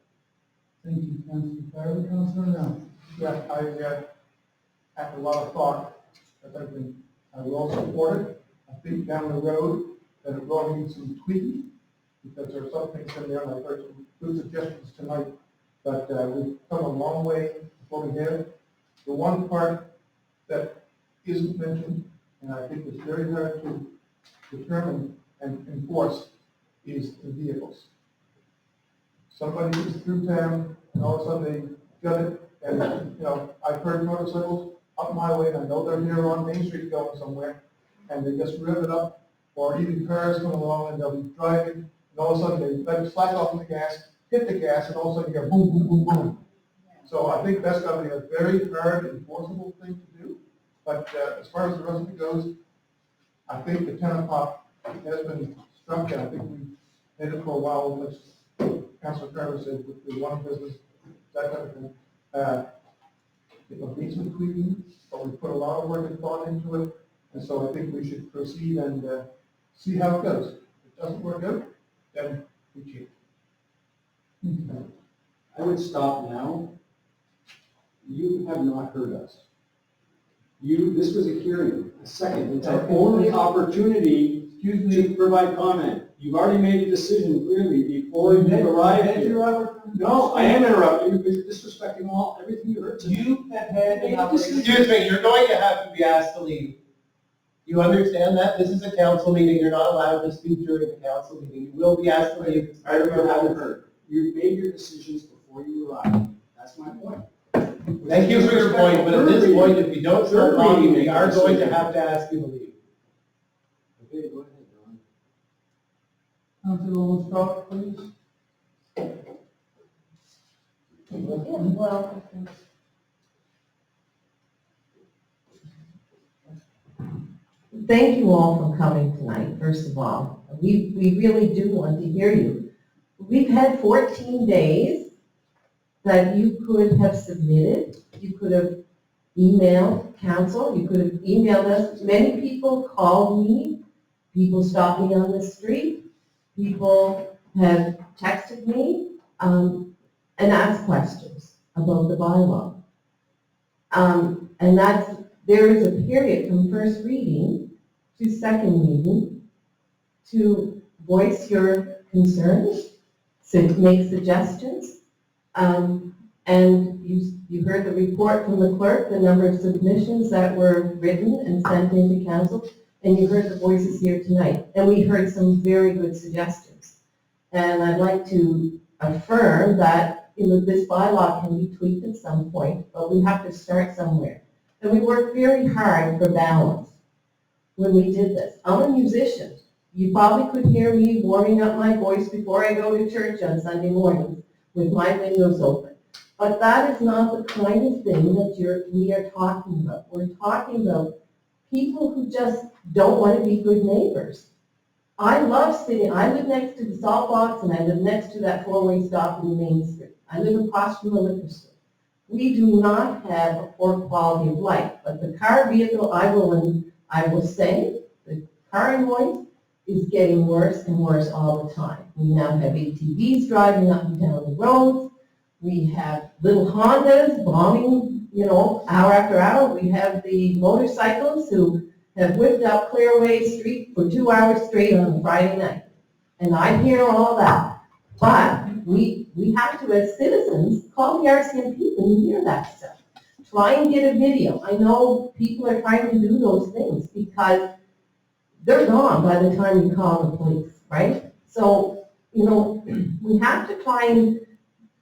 Thank you, Councilor Farrell. Councilor Brown. Yeah, I have a lot of thought, but I will support it. I think down the road that it will need some tweaking, because there are some things in there, and I've heard some good suggestions tonight, but we've come a long way before we have. The one part that isn't mentioned, and I think is very hard to determine and enforce, is the vehicles. Somebody is through town, and all of a sudden they got it, and, I've heard motorcycles up my way, and I know they're here on Main Street going somewhere, and they just rev it up, or even cars come along and they'll be driving, and all of a sudden they let it slack off the gas, hit the gas, and all of a sudden you hear boom, boom, boom, boom. So I think that's going to be a very hard enforceable thing to do, but as far as the rest of it goes, I think the 10 o'clock has been struck, and I think we've had it for a while, as Councilor Carter said, with the one business, that type of thing. It needs some tweaking, but we put a lot of work and thought into it, and so I think we should proceed and see how it goes. If it doesn't work out, then we change. I would stop now. You have not heard us. This was a hearing, a second. It's our only opportunity to provide comment. You've already made a decision clearly before you arrived here. No, I am interrupting you, you're disrespecting everything you heard tonight. You have had an opportunity. Excuse me, you're going to have to be asked to leave. You understand that? This is a council meeting. You're not allowed to speak during a council meeting. You will be asked to leave. I haven't heard. You've made your decisions before you arrived. That's my point. Thank you for your point, but at this point, if you don't start talking, we are going to have to ask you to leave. Okay, go ahead, Don. Councilor Lestrade, please. Well, thank you all for coming tonight, first of all. We really do want to hear you. we've had 14 days that you could have submitted. You could have emailed council, you could have emailed us. Many people called me, people stopped me on the street, people have texted me and asked questions about the bylaw. And there is a period from first reading to second reading to voice your concerns, to make suggestions. And you heard the report from the clerk, the number of submissions that were written and sent into council, and you heard the voices here tonight. And we heard some very good suggestions. And I'd like to affirm that, this bylaw can be tweaked at some point, but we have to start somewhere. And we worked very hard for balance when we did this. I'm a musician. You probably could hear me warming up my voice before I go to church on Sunday mornings with my windows open. But that is not the kind of thing that we are talking about. We're talking about people who just don't want to be good neighbors. I live next to the salt box and I live next to that four-way stop in Main Street. I live across from the liquor store. We do not have a poor quality of life, but the car vehicle, I will say, the car noise is getting worse and worse all the time. We now have ATVs driving up and down the roads. We have little Hondas bombing, hour after hour. We have the motorcycles who have whipped up Clearway Street for 2 hours straight on a Friday night. And I hear all that. But we have to, as citizens, call the RCMP when you hear that stuff. Try and get a video. I know people are trying to do those things because they're gone by the time you call the police, right? So, we have to try and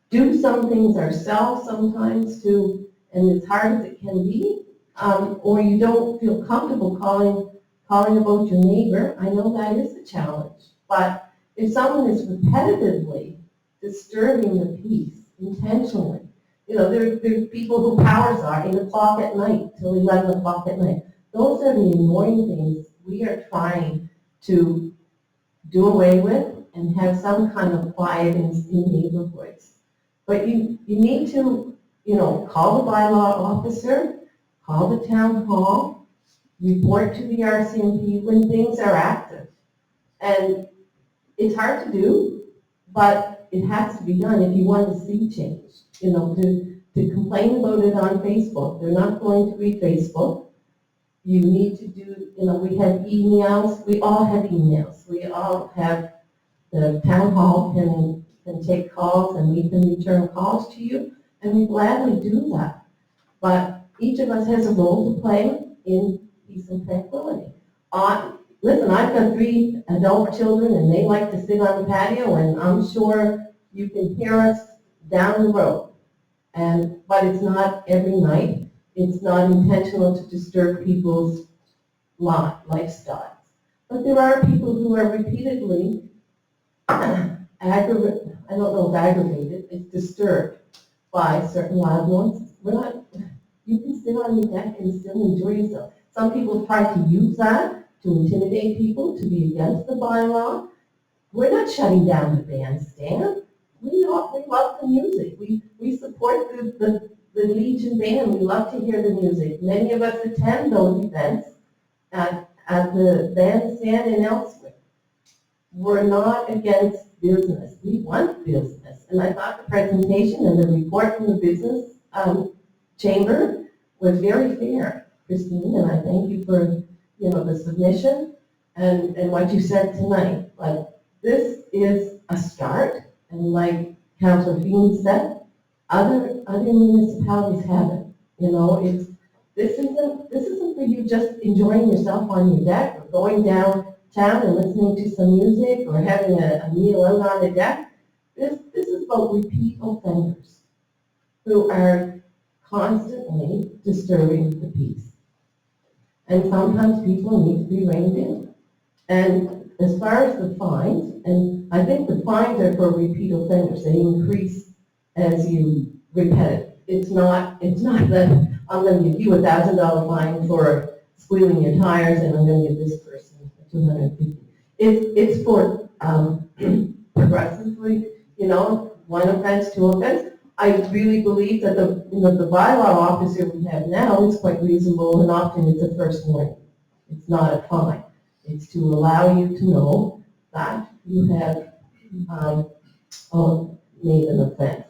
do some things ourselves sometimes too, and as hard as it can be, or you don't feel comfortable calling about your neighbor. I know that is a challenge, but if someone is repetitively disturbing the peace intentionally, there are people who powers are 8 o'clock at night till 11 o'clock at night. Those are the annoying things we are trying to do away with and have some kind of quiet in neighborhoods. But you need to, call the bylaw officer, call the town hall, report to the RCMP when things are active. And it's hard to do, but it has to be done if you want to see change. To complain about it on Facebook, they're not going to read Facebook. You need to do, we have emails, we all have emails. We all have, the town hall can take calls and we can return calls to you, and we gladly do that. But each of us has a role to play in peace and tranquility. Listen, I've got 3 adult children and they like to sit on the patio, and I'm sure you can hear us down the road. But it's not every night. It's not intentional to disturb people's lifestyles. But there are people who are repeatedly aggravated, it's disturbed by certain loud noises. You can sit on your deck and still enjoy yourself. Some people try to use that to intimidate people, to be against the bylaw. We're not shutting down the bandstand. We love the music. We support the Legion Band. We love to hear the music. Many of us attend those events at the bandstand and elsewhere. We're not against business. We want business. And I thought the presentation and the report from the business chamber was very fair, Christine, and I thank you for the submission and what you said tonight. But this is a start, and like Councilor Feeney said, other municipalities have it. This isn't for you just enjoying yourself on your deck or going downtown and listening to some music or having a meal out on the deck. This is about repeat offenders who are constantly disturbing the peace. And sometimes people need to be reined in. And as far as the fines, and I think the fines are for repeat offenders. They increase as you repet it. It's not that I'm going to give you a $1,000 fine for squealing your tires and I'm going to give this person $250. It's for progressively, one offense, two offense. I really believe that the bylaw officer we have now is quite reasonable, and often it's a first warning. It's not a fine. It's to allow you to know that you have, made an offense.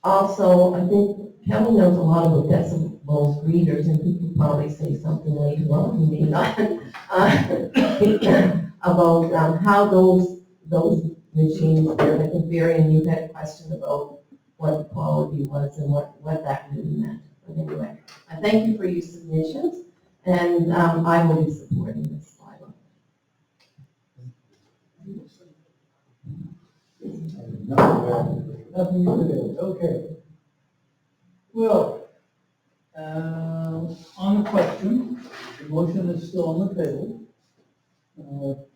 Also, I think Kelly knows a lot about decibels readers, and he can probably say something later on, he may not, about how those machines work. I think, Varian, you had a question about what the quality was and what that really meant. But anyway, I thank you for your submissions, and I will be supporting this bylaw. Nothing you can do, okay. Well, on the question, the motion is still on the table.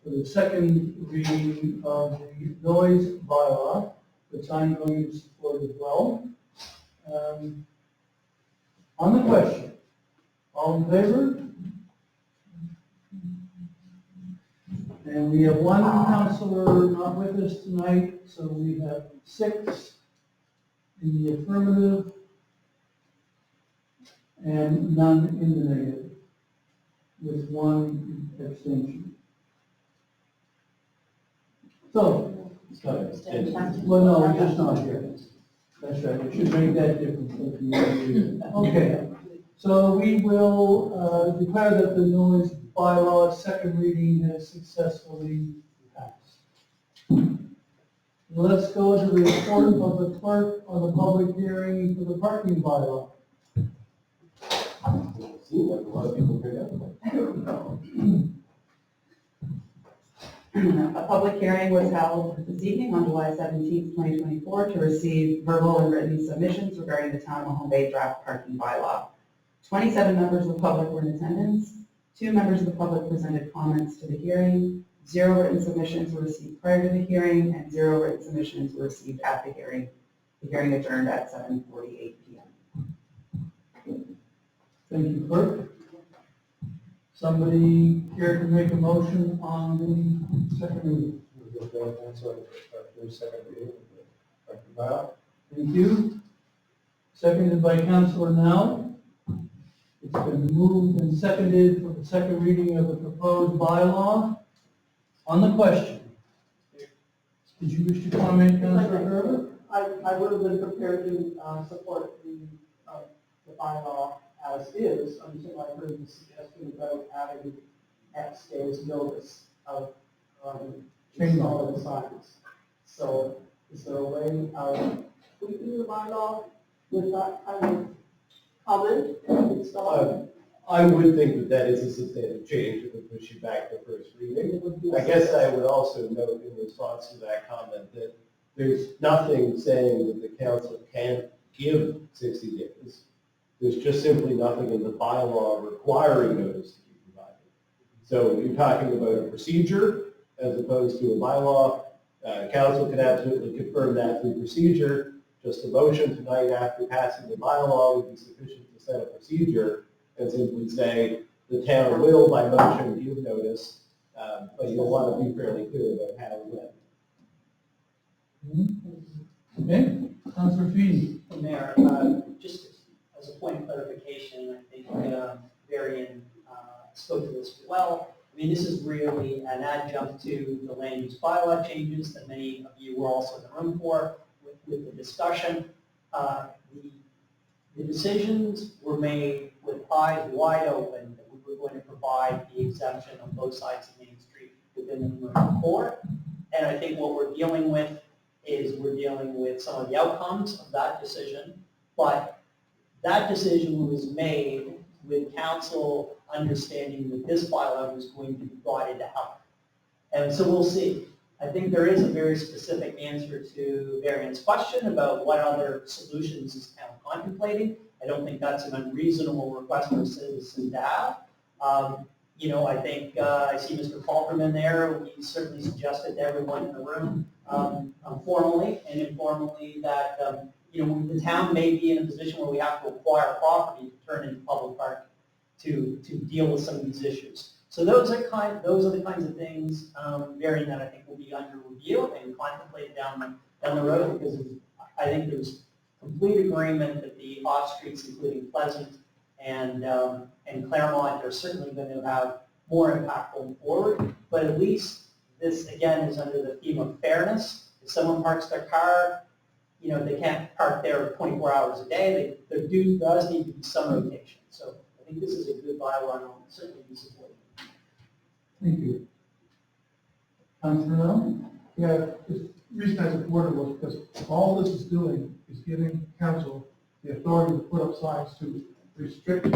For the second reading of the noise bylaw, which I'm going to support as well. On the question, all in favor? And we have one counselor not with us tonight, so we have 6 in the affirmative and none in the negative, with 1 abstention. So, well, no, we're just not here. That's right, it should make that difference. Okay, so we will declare that the noise bylaw second reading has successfully passed. Let's go to the report of the clerk on the public hearing for the parking bylaw. Seems like a lot of people turned out. I don't know. A public hearing was held this evening on July 17th, 2024, to receive verbal and written submissions regarding the Town of Mahone Bay draft parking bylaw. 27 members of the public were in attendance. 2 members of the public presented comments to the hearing. 0 written submissions were received prior to the hearing, and 0 written submissions were received at the hearing. The hearing adjourned at 7:48 p.m. Thank you, clerk. Somebody care to make a motion on the second reading? Thank you. Seconded by Councilor Now. It's been moved and seconded for the second reading of the proposed bylaw. On the question, did you wish to comment, Councilor Herbert? I would have been prepared to support the bylaw as is, until I heard the suggestion about adding upstairs notice of installing signs. So is there a way of tweaking the bylaw with that kind of comment installed? I would think that is a substantive change. It would push you back to first reading. I guess I would also note in response to that comment that there's nothing saying that the council can't give 60 days. There's just simply nothing in the bylaw requiring notice to be provided. So you're talking about a procedure as opposed to a bylaw. Council can absolutely confirm that through procedure. Just a motion tonight after passing the bylaw would be sufficient to set a procedure and simply say the town will by motion give notice, but you'll want to be fairly clear about how and when. Okay, Councilor Feeney. Mayor, just as a point of clarification, I think Varian spoke to this well. I mean, this is really an adjunct to the land use bylaw changes that many of you were also in the room for with the discussion. The decisions were made with eyes wide open that we were going to provide the exemption on both sides of Main Street within the commercial core. And I think what we're dealing with is we're dealing with some of the outcomes of that decision, but that decision was made with council understanding that this bylaw was going to be brought into health. And so we'll see. I think there is a very specific answer to Varian's question about what other solutions is town contemplating. I don't think that's an unreasonable request for a citizen to have. I think I see Mr. Falkerman there. We certainly suggested to everyone in the room, formally and informally, that the town may be in a position where we have to acquire property to turn into public parking to deal with some of these issues. So those are the kinds of things, Marion, that I think will be under review and contemplated down the road, because I think there's complete agreement that the off streets, including Pleasant and Claremont, are certainly going to have more impact going forward. But at least this, again, is under the theme of fairness. If someone parks their car, they can't park there 24 hours a day. There does need to be some rotation. So I think this is a good bylaw, and I'll certainly be supporting it. Thank you. Councilor Allen? Yeah, the reason I supported it was because all this is doing is giving council the authority to put up signs to restrict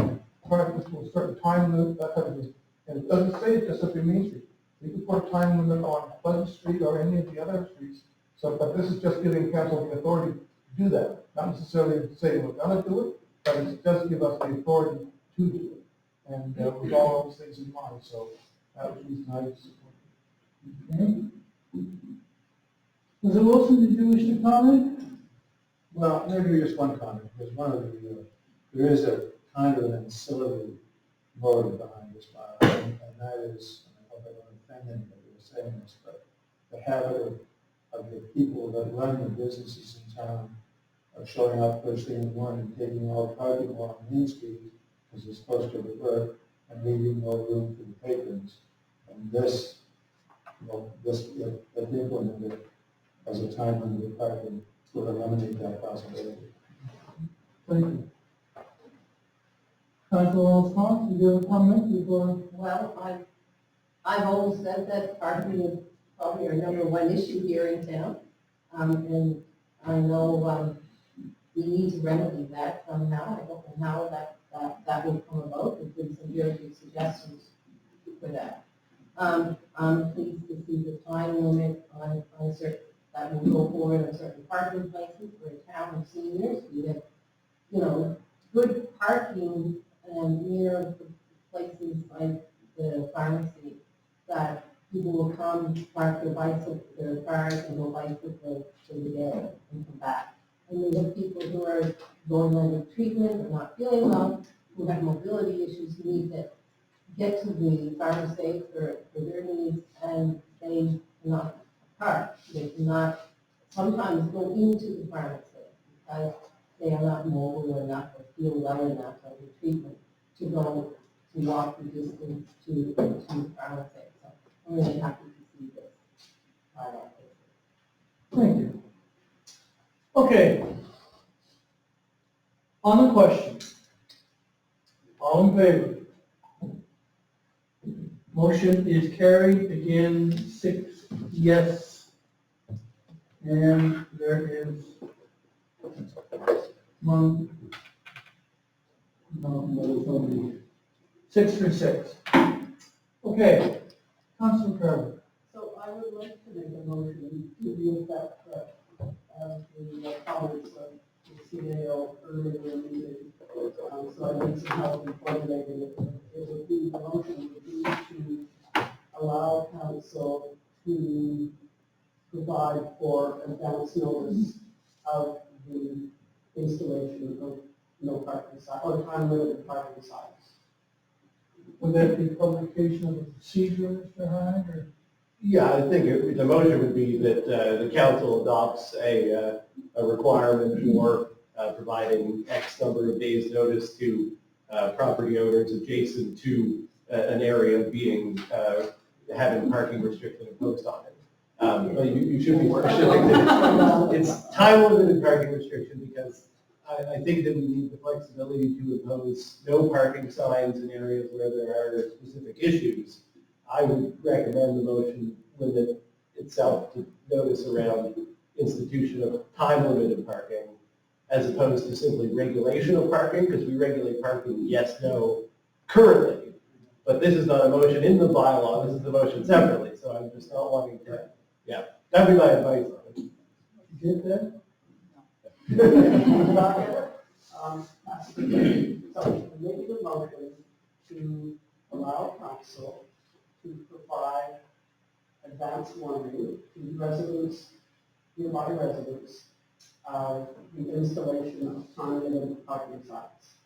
parking to a certain time limit, that type of thing. And it doesn't say it just up in Main Street. You can put a time limit on Pleasant Street or any of the other streets. So, but this is just giving council the authority to do that. Not necessarily saying we're gonna do it, but it does give us the authority to do it. And with all those things in mind, so that was the reason I supported it. Okay. Mr. Wilson, did you wish to comment? Well, maybe just one comment, because one of the, there is a kind of an ancillary motive behind this bylaw, and that is, and I hope I don't offend anybody with saying this, but the habit of the people that run the businesses in town of showing up first thing in the morning, taking all parking along Main Street, because it's close to the work, and leaving no room for the patrons. And this, if implemented as a time limit of parking, would eliminate that possibility. Thank you. Councilor Osborne, did you have a comment before? Well, I've always said that parking is probably our number one issue here in town. And I know we need to remedy that somehow. I don't know how that will come about. There's been some very good suggestions for that. I'm pleased to see the time limit on certain, that will go forward on certain parking places for a town of seniors. We have, good parking near places like the pharmacy, that people will come, park their bicycle, their cars, and go bicycle to the day and come back. And we have people who are going under treatment or not feeling well, who have mobility issues, who need to get to the pharmacy for their needs, and they cannot park. They cannot sometimes go into the pharmacy because they are not mobile enough or feel well enough under treatment to go to walk the distance to the pharmacy. So I'm really happy to see this. Thank you. Okay. On the question, all in favor? Motion is carried, again, 6 yes. And there is one, no, there's nobody. 6 for 6. Okay, Councilor Carver. So I would like to make a motion to the effect that the comments of the CAO earlier in the meeting. So I need some help in formulating it. The motion would be to allow council to provide for advance notice of the installation of no parking sign, or time limited parking signs. Would that be publication of the procedure, Mr. Hyde, or? Yeah, I think the motion would be that the council adopts a requirement for providing X number of days notice to property owners adjacent to an area being, having parking restriction imposed on it. But you should be specific that it's time limited parking restriction, because I think that we need the flexibility to impose no parking signs in areas where there are specific issues. I would recommend the motion limit itself to notice around institution of time limited parking, as opposed to simply regulation of parking, because we regulate parking yes, no, currently. But this is not a motion in the bylaw, this is the motion separately, so I'm just not wanting to, yeah, that'd be my advice on it. You get that? So maybe the motion to allow council to provide advance warning to residents, nearby residents, of the installation of time limited parking signs.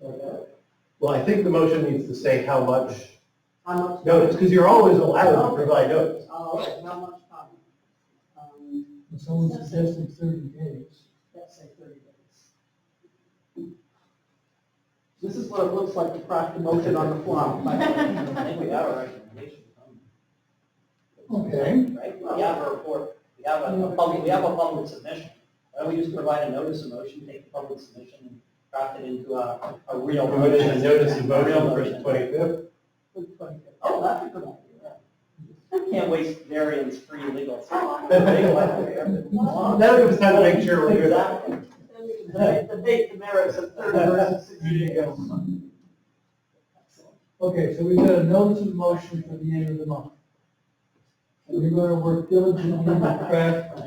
Well, I think the motion needs to say how much How much? Notice, because you're always allowed to provide notice. Oh, okay, how much time? Someone suggested 30 days. Let's say 30 days. This is what it looks like to craft a motion on the fly. I think we have a recommendation. Okay. Right, we have a report, we have a public submission. Why don't we just provide a notice of motion, take the public submission and craft it into a real. What is a notice of A real motion for the 25th? Oh, that's a good idea. Can't waste variance-free legal. Now it was time to make sure we're good. Exactly. Debate the merits of 30 versus 60 days. Okay, so we've got a notice of motion for the end of the month. And we're going to work diligently to craft.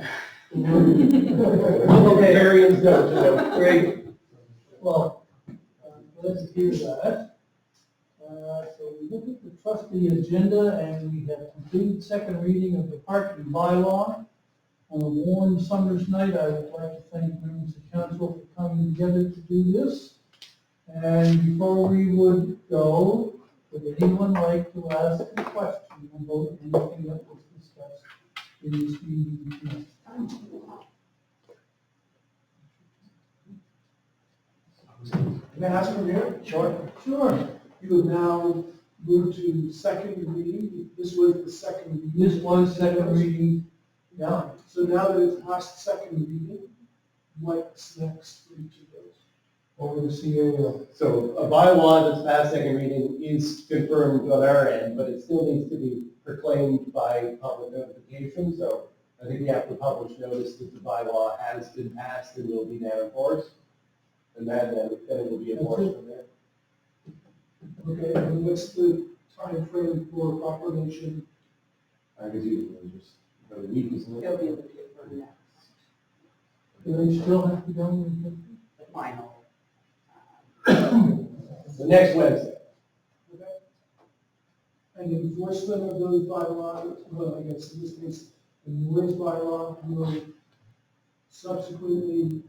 Okay, Variance notice. great. Well, let's hear that. So we look at the trustee agenda and we have completed second reading of the parking bylaw. On a warm summer's night, I would like to thank members of council for coming together to do this. And before we would go, would anyone like to ask a question about anything that was discussed in this meeting tonight? Can I ask from here? Sure. Sure. You have now moved to second reading. This was the second reading. This was second reading. Yeah. So now that it's past second reading, what's next for each of those? Over the CAO. So a bylaw that's past second reading is confirmed on our end, but it still needs to be proclaimed by public notification. So I think we have to publish notice that the bylaw has been passed and will be now enforced. And then it will be enforced from there. Okay, and what's the time frame for proclamation? I guess you just, a week, isn't It'll it? be in the paper next, Do they still have to go in? the final. The next Wednesday. Okay. And enforcement of those bylaws, well, I guess in this case, the noise bylaw will subsequent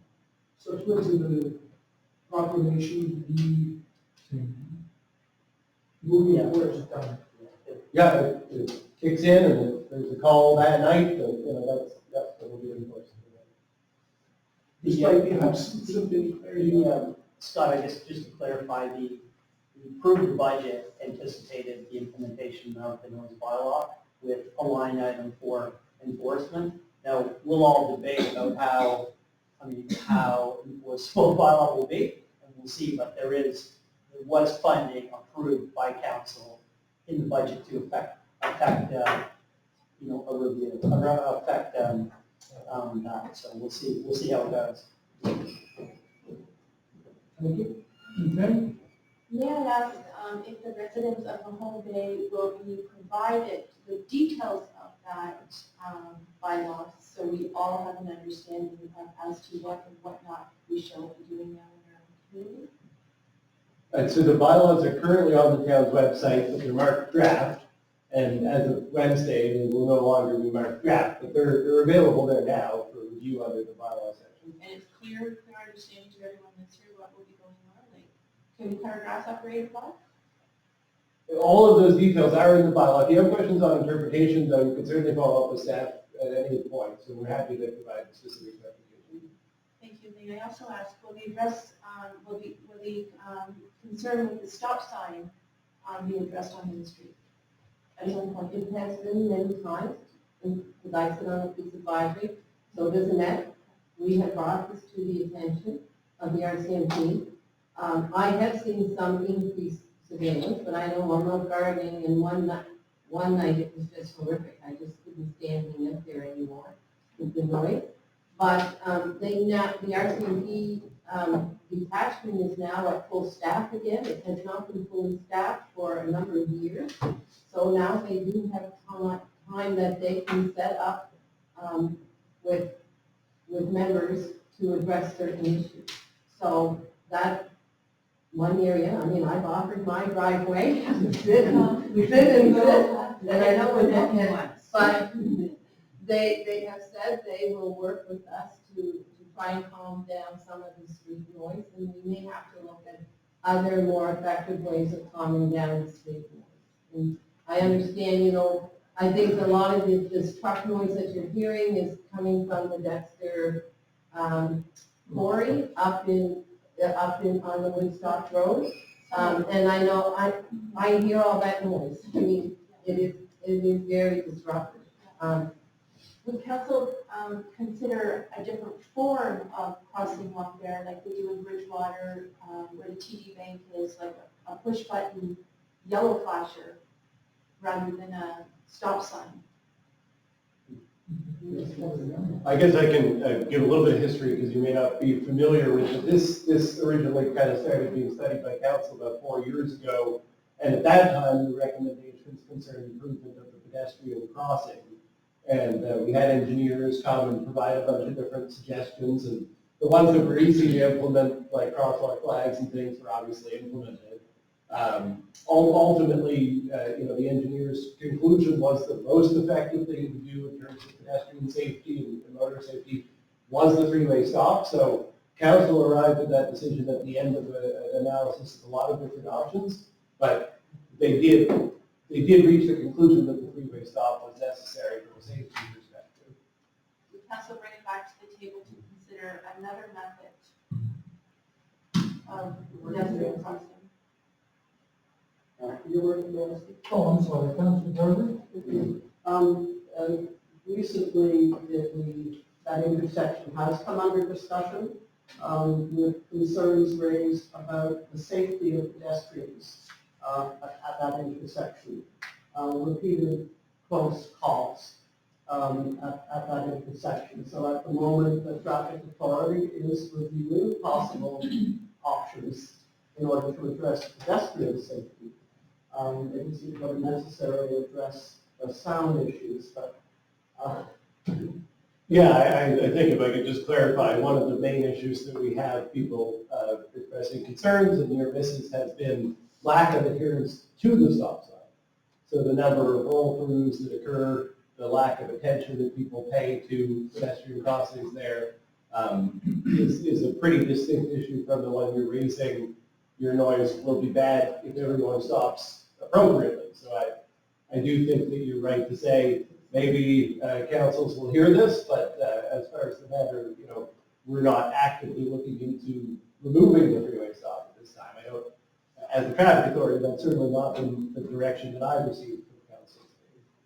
to the proclamation be moving enforced. Yeah, it kicks in and if there's a call that night, that's what will be enforced. Despite the absence of any clarity. Scott, I guess just to clarify, the approved budget anticipated the implementation of the noise bylaw with a line item for enforcement. Now, we'll all debate about how enforceable the bylaw will be, and we'll see, but there was funding approved by council in the budget to affect a review, affect that. So we'll see how it goes. Thank you. Okay. May I ask if the residents of the home bay will be provided the details of that bylaw, so we all have an understanding of as to what and what not we shall be doing now in our community? And so the bylaws are currently on the town's website, but they're marked draft. And as of Wednesday, they will no longer be marked draft, but they're available there now for review under the bylaw section. And it's clear understanding to everyone that's here what will be going on, like, can paragraphs operate by? All of those details are in the bylaw. If you have questions on interpretation, though, you can certainly follow up with staff at any point. So we're happy to provide specific clarification. Thank you. May I also ask, will the concern with the stop sign be addressed on Main Street? At some point, it has been many times, because I sit on a piece of advisory, so does Annette. We have brought this to the attention of the RCMP. I have seen some increased surveillance, but I know I'm not gardening, and one night it was just horrific. I just couldn't stand being up there anymore with the noise. But the RCMP detachment is now at full staff again. It has not been fully staffed for a number of years. So now they do have time that they can set up with members to address certain issues. So that one area, I mean, I've offered my driveway, sit and sit, and I know what that can, but they have said they will work with us to try and calm down some of the street noise, and we may have to look at other more effective ways of calming down the street noise And I understand, I think a lot of this truck noise that you're hearing is coming from the Dexter, quarry up on the Woodstock Road. And I know, I hear all that noise. I mean, it is very disruptive. Would council consider a different form of crossing walk there, like they do in Bridgewater, where the TD Bank is, like a push button yellow flasher rather than a stop sign? I guess I can give a little bit of history because you may not be familiar with it. This originally kind of started being studied by council about 4 years ago. And at that time, the recommendations concerned improvement of the pedestrian crossing. And we had engineers come and provide a bunch of different suggestions. And the ones that were easy to implement, like crosswalk flags and things, were obviously implemented. Ultimately, the engineer's conclusion was the most effective thing to do in terms of pedestrian safety and motor safety was the three-way stop. So council arrived at that decision at the end of an analysis of a lot of different options, but they did reach the conclusion that the three-way stop was necessary from a safety perspective. Would council bring it back to the table to consider another method of pedestrian crossing? Your word, Nancy? Oh, I'm sorry, Councilor Turner? Recently, that intersection has come under discussion with concerns raised about the safety of pedestrians at that intersection. Repeated close calls at that intersection. So at the moment, the traffic authority is reviewing possible options in order to address pedestrian safety. It isn't going to necessarily address the sound issues, but Yeah, I think if I could just clarify, one of the main issues that we have people expressing concerns and near misses has been lack of adherence to the stop sign. So the number of roll-throughs that occur, the lack of attention that people pay to pedestrian crossings there is a pretty distinct issue from the one you're raising. Your noise will be bad if everyone stops appropriately. So I do think that you're right to say maybe councils will hear this, but as far as the matter, we're not actively looking into removing the freeway stop at this time. I don't, as the traffic authority, that's certainly not been the direction that I've received from council.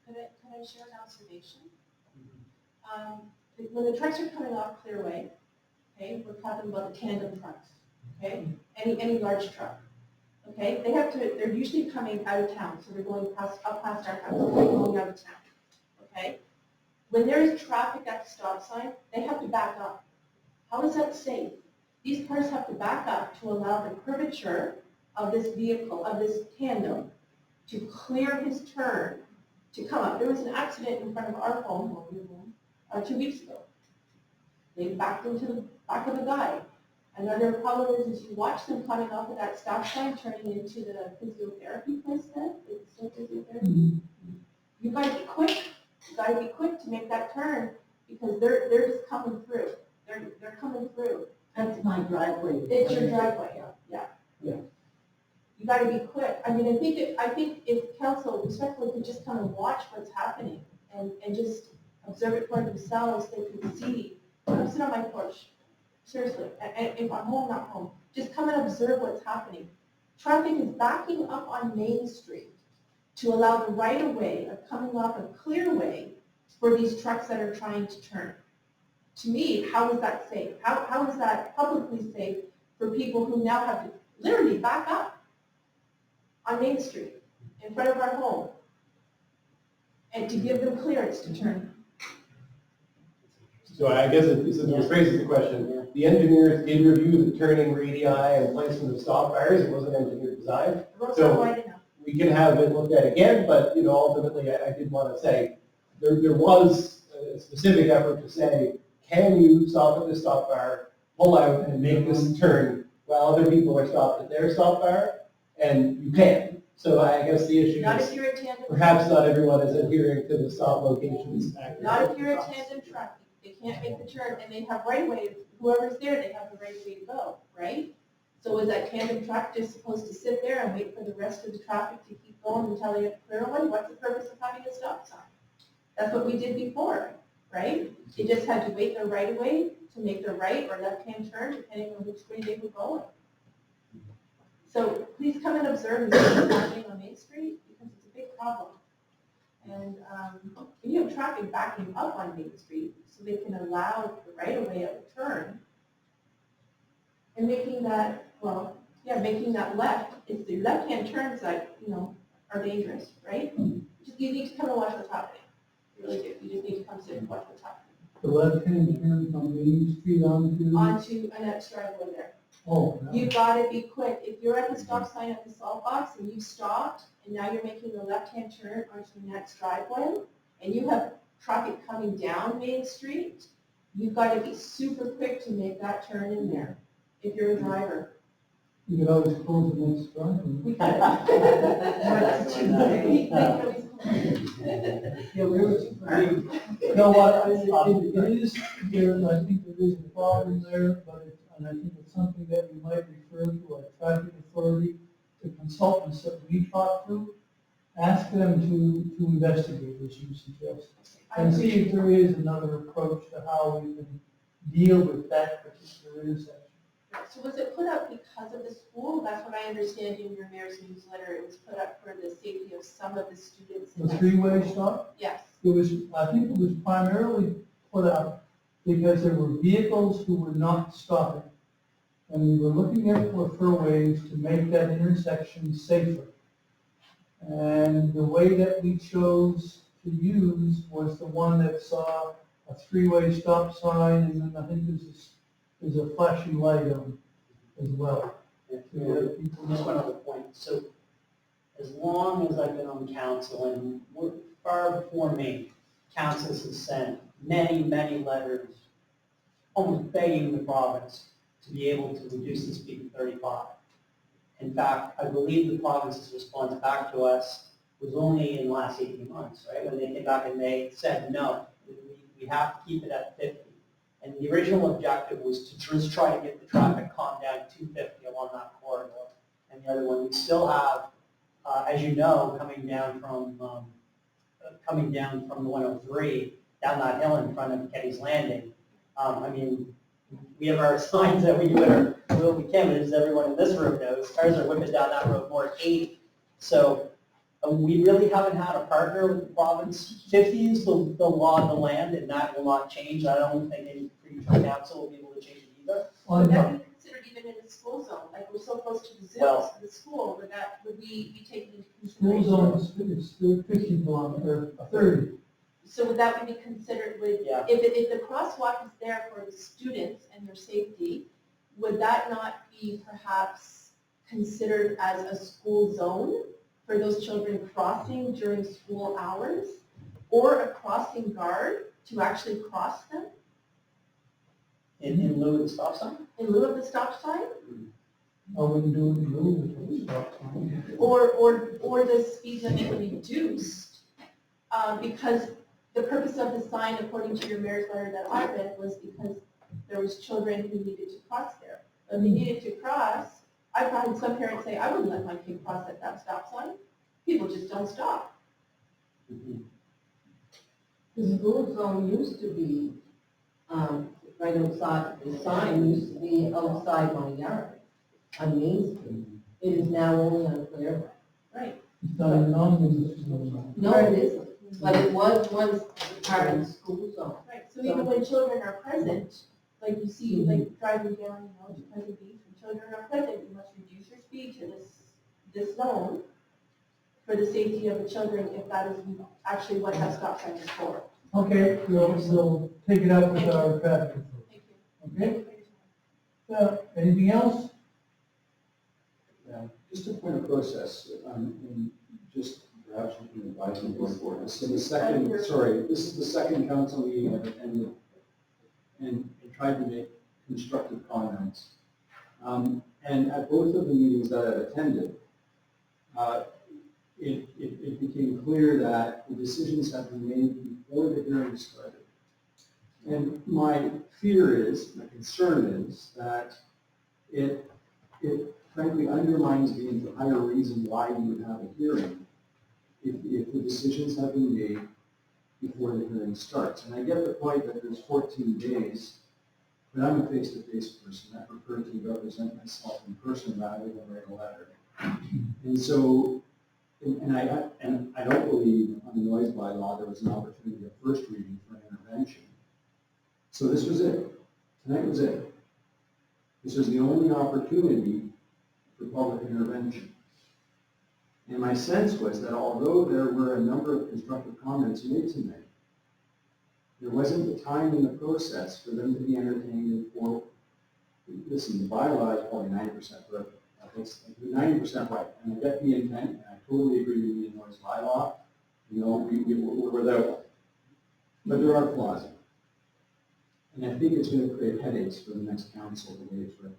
Could I share an observation? When the trucks are coming off Clearway, okay, we're talking about the tandem trucks, okay? Any large truck, okay? They're usually coming out of town, so they're going up past our house, they're going out of town, okay? When there's traffic at the stop sign, they have to back up. How is that safe? These cars have to back up to allow the curvature of this vehicle, of this tandem, to clear his turn, to come up. There was an accident in front of our home, 2 weeks ago. They backed into the back of the guy. Another problem is you watch them coming off of that stop sign, turning into the physiotherapy place there. It's still physiotherapy. You gotta be quick. You gotta be quick to make that turn because they're just coming through. They're coming through. That's my driveway. It's your driveway, yeah. You gotta be quick. I mean, I think if council respectfully could just come and watch what's happening and just observe it for themselves, they could see. Come sit on my porch, seriously. And if I'm home, not home, just come and observe what's happening. Traffic is backing up on Main Street to allow the right of way of coming off a Clearway for these trucks that are trying to turn. To me, how is that safe? How is that publicly safe for people who now have to literally back up on Main Street in front of our home and to give them clearance to turn? So I guess this raises the question. The engineers did review the turning radii and placement of stop barriers. It wasn't engineer design. The roads are wide enough. We can have it looked at again, but ultimately I did want to say there was a specific effort to say, can you stop at the stop bar, pull out and make this turn while other people are stopped at their stop bar? And you can. So I guess the issue Not is if you're a tandem. perhaps not everyone is adhering to the stop locations. Not if you're a tandem truck. They can't make the turn and they have right of way. Whoever's there, they have the right of way to go, right? So is that tandem truck just supposed to sit there and wait for the rest of the traffic to keep going until they get clear one? What's the purpose of having a stop sign? That's what we did before, right? They just had to wait their right of way to make their right or left-hand turn, depending on which way they were going. So please come and observe and see what's happening on Main Street, because it's a big problem. And you have traffic backing up on Main Street, so they can allow the right of way of a turn. And making that, well, yeah, making that left, it's the left-hand turns that, are dangerous, right? You need to come and watch what's happening. You really do. You just need to come sit and watch what's happening. The left-hand turn from Main Street Onto Annette's driveway there. Oh, no. You've got to be quick. If you're at the stop sign at the salt box and you've stopped, and now you're making the left-hand turn onto Annette's driveway, and you have traffic coming down Main Street, you've got to be super quick to make that turn in there, if you're a driver. You could always close the next driveway. We could. We could always- Yeah, we were. You know what, it is, I think there is a problem there, and I think it's something that we might refer to our traffic authority, the consultants that we talk to, ask them to investigate, as you suggest, and see if there is another approach to how we can deal with that particular intersection. So was it put up because of the school? That's what I understand in your mayor's newsletter. It was put up for the safety of some of the students. in The that three-way school. stop? Yes. It was, I think it was primarily put up because there were vehicles who were not stopping. And we were looking for ways to make that intersection safer. And the way that we chose to use was the one that saw a three-way stop sign, and then I think there's a flashing light on as well. To let people Just one know. other point. So as long as I've been on council, and far before me, councils have sent many, many letters almost begging the province to be able to reduce the speed to 35. In fact, I believe the province's response back to us was only in the last 18 months, right? When they came back and they said, no, we have to keep it at 50. And the original objective was to just try to get the traffic calmed down to 250 along that corridor. And the other one, we still have, as you know, coming down from the 103, down that hill in front of Ketty's Landing. I mean, we have our signs that we do what we can, but as everyone in this room knows, cars are whipping down that road more at 80. So we really haven't had a partner with the province. 50 is the law of the land, and that will not change. I don't think any future council will be able to change it either. Would that be considered even in the school zone? Like, we're so close to the zoo, Well- the school, would we be taking into School consideration? zone is 50 kilometers, 30. So would that be considered, Yeah. if the crosswalk is there for the students and their safety, would that not be perhaps considered as a school zone for those children crossing during school hours? Or a crossing guard to actually cross them In lieu of the stop sign? in lieu of the stop sign? I wouldn't do it in lieu of the stop sign. Or the speed limit reduced, because the purpose of the sign, according to your mayor's letter that I read, was because there was children who needed to cross there. But they needed to cross, I've had some parents say, I wouldn't let my kid cross at that stop sign. People just don't stop. The school zone used to be, right outside, the sign used to be outside my yard on Main Street. It is now only on Clearway. Right. It's not even on the school. No, it isn't, but it was once part of the school zone. Right, so even when children are present, like you see, like driving down, to Pleasant Beach, when children are present, you must reduce your speed to this zone for the safety of the children, if that is actually what that stop sign is for. Okay, we'll take it up with our traffic authority. Thank you. Okay? Anything else? Just a point of process, and just perhaps you can advise me going forward. This is the second council meeting I've attended and tried to make constructive comments. And at both of the meetings that I've attended, it became clear that the decisions have been made before the hearing started. And my fear is, my concern is that it it frankly undermines the entire reason why you would have a hearing if the decisions have been made before the hearing starts. And I get the point that there's 14 days, but I'm a face-to-face person. I prefer to represent myself in person rather than write a letter. And so, and I don't believe on the noise bylaw there was an opportunity at first reading for an intervention. So this was it. Tonight was it. This was the only opportunity for public intervention. And my sense was that although there were a number of constructive comments made tonight, there wasn't the time in the process for them to be entertained or, listen, the bylaw is probably 90% perfect. It's 90% right. And I get the intent, and I totally agree with the noise bylaw. You know, we're without one. But there are flaws in it. And I think it's going to create headaches for the next council the way it's written.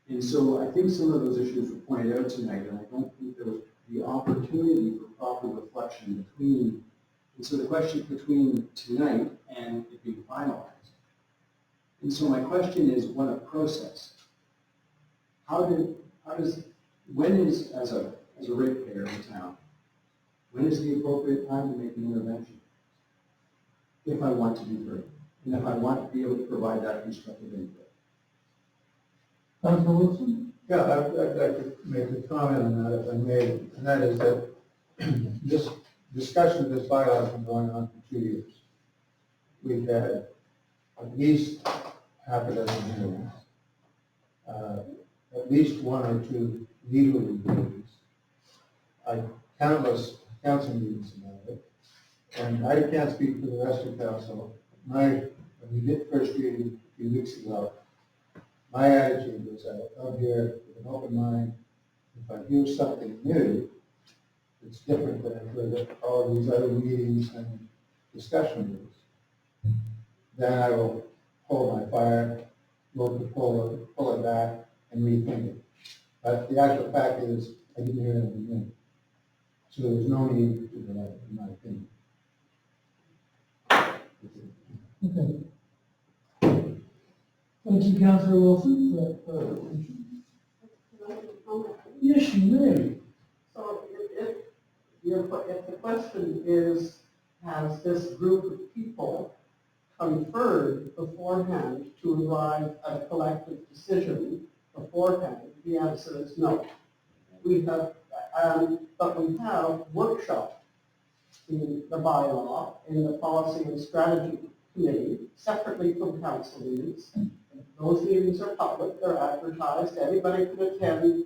And so I think some of those issues were pointed out tonight, and I don't think there was the opportunity for proper reflection between, and so the question between tonight and it being finalized. And so my question is, what a process? When is, as a ratepayer in town, when is the appropriate time to make an intervention? If I want to be heard, and if I want to be able to provide that constructive input. Councilor Wilson? Yeah, I'd like to make a comment on that if I may, and that is that this discussion of this bylaw has been going on for 2 years. We've had at least half a dozen hearings, at least 1 or 2 legal reviews, countless council meetings about it, and I can't speak for the rest of council. When we did first reading a few weeks ago, my attitude was that I'll come here with an open mind. If I hear something new, it's different than I've heard at all these other meetings and discussion groups, then I will hold my fire, look to pull it back and rethink it. But the actual fact is, I didn't hear anything new. So there's no need to do that, in my opinion. Okay. Thank you, Councilor Wilson, for that clarification. Yes, you may. So if the question is, has this group of people conferred beforehand to arrive at a collective decision beforehand, the answer is no. We have, but we have workshopped the bylaw in the policy and strategy committee separately from council meetings. Those meetings are public, they're advertised, anybody can attend,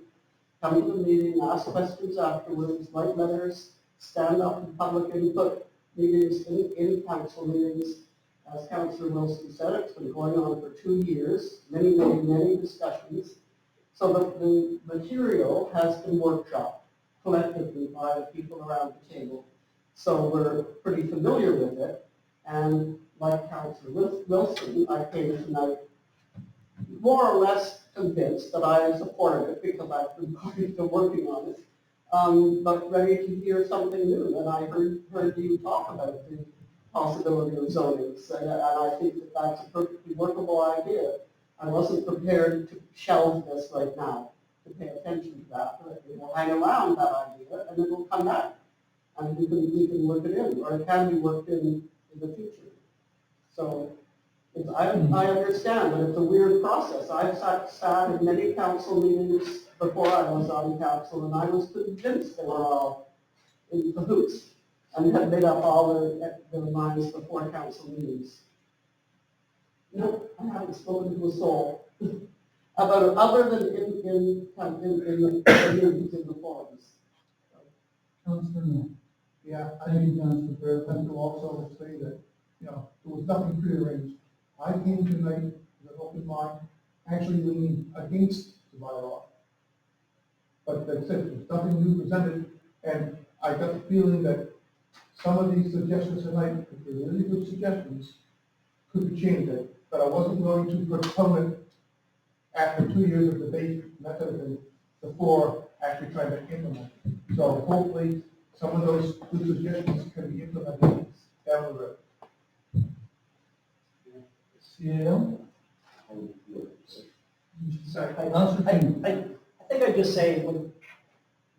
come to the meeting, ask questions afterwards, write letters, stand up in public input meetings, in council meetings. As Councillor Wilson said, it's been going on for 2 years, many discussions. So the material has been workshopped collectively by the people around the table. So we're pretty familiar with it. And like Councillor Wilson, I came tonight more or less convinced that I supported it because I've been working on it, but ready to hear something new. And I heard you talk about the possibility of zonings, and I think that that's a perfectly workable idea. I wasn't prepared to shelve this right now, to pay attention to that, but it will hang around that idea, and it will come back. And we can work it in, or it can be worked in the future. So I understand that it's a weird process. I've sat in many council meetings before I was on council, and I was convinced they were all in cahoots and had made up all their minds before council meetings. Nope, I haven't spoken to a soul about it, other than in the meetings in the forums. Councilor Moore. Yeah, Thank you, Councilor Fair. I have to also say that, there was nothing prearranged. I came tonight with an open mind, actually leaning against the bylaw. But like I said, there's nothing new presented, and I got the feeling that some of these suggestions tonight, if they're really good suggestions, could be changed. But I wasn't going to postpone it after 2 years of debate, method, before actually trying to implement it. So hopefully, some of those good suggestions can be implemented down the road. CAO? Sorry, Councilor King. I think I'd just say,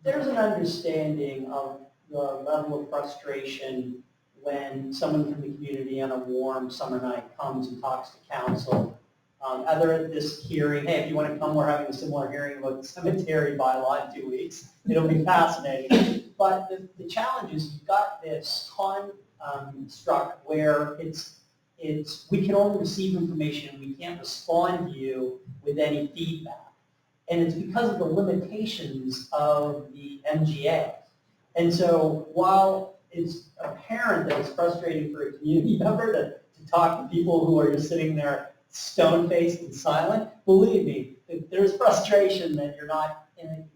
there's an understanding of the level of frustration when someone from the community on a warm summer night comes and talks to council. Either at this hearing, hey, if you want to come, we're having a similar hearing about the cemetery bylaw in 2 weeks. It'll be fascinating. But the challenge is you've got this construct where we can only receive information, we can't respond to you with any feedback. And it's because of the limitations of the MGA. And so while it's apparent that it's frustrating for a community member to talk to people who are just sitting there stone-faced and silent, believe me, there's frustration that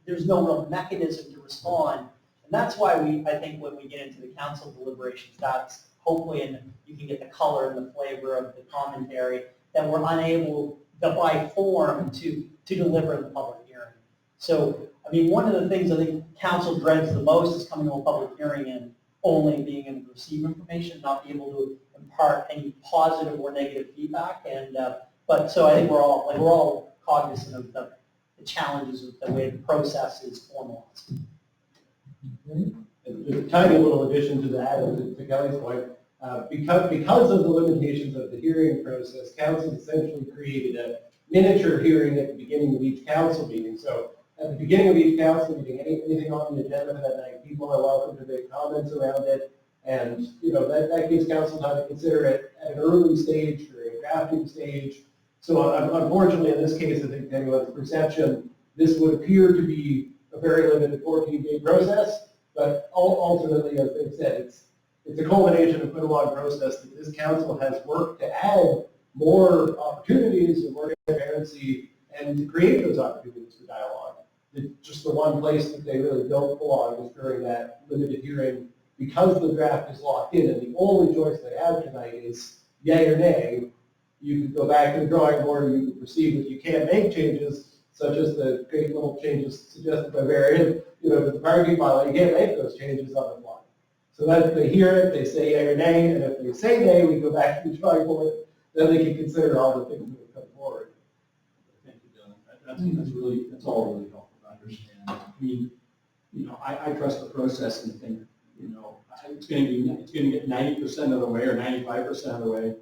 there's no real mechanism to respond. And that's why I think when we get into the council deliberations, that's hopefully, and you can get the color and the flavor of the commentary, that we're unable, by form, to deliver in the public hearing. So, I mean, one of the things I think council dreads the most is coming to a public hearing and only being able to receive information, not being able to impart any positive or negative feedback. And but so I think we're all cognizant of the challenges of the way the process is formalized. And just a tiny little addition to that, and to Kelly's point, because of the limitations of the hearing process, council essentially created a miniature hearing at the beginning of each council meeting. So at the beginning of each council meeting, anything on the agenda for that night, people are welcome to make comments around it. And, that gives council time to consider it at an early stage or a drafting stage. So unfortunately, in this case, I think anyone's perception, this would appear to be a very limited 14-day process. But ultimately, as they've said, it's a culmination of quite a long process that this council has worked to add more opportunities and more transparency and to create those opportunities for dialogue. Just the one place that they really don't belong is during that limited hearing, because the draft is locked in and the only choice they have tonight is yay or nay. You can go back to the drawing board, you can proceed, but you can't make changes, such as the great little changes suggested by Marion, to the parking bylaw. You can't make those changes on the fly. So that they hear it, they say yay or nay, and if they say nay, we go back to the drawing board, then they can consider all the things that have come forward. Thank you, Dylan. That's all really helpful to understand. I mean, I trust the process and think, it's going to get 90% of the way or 95% of the way.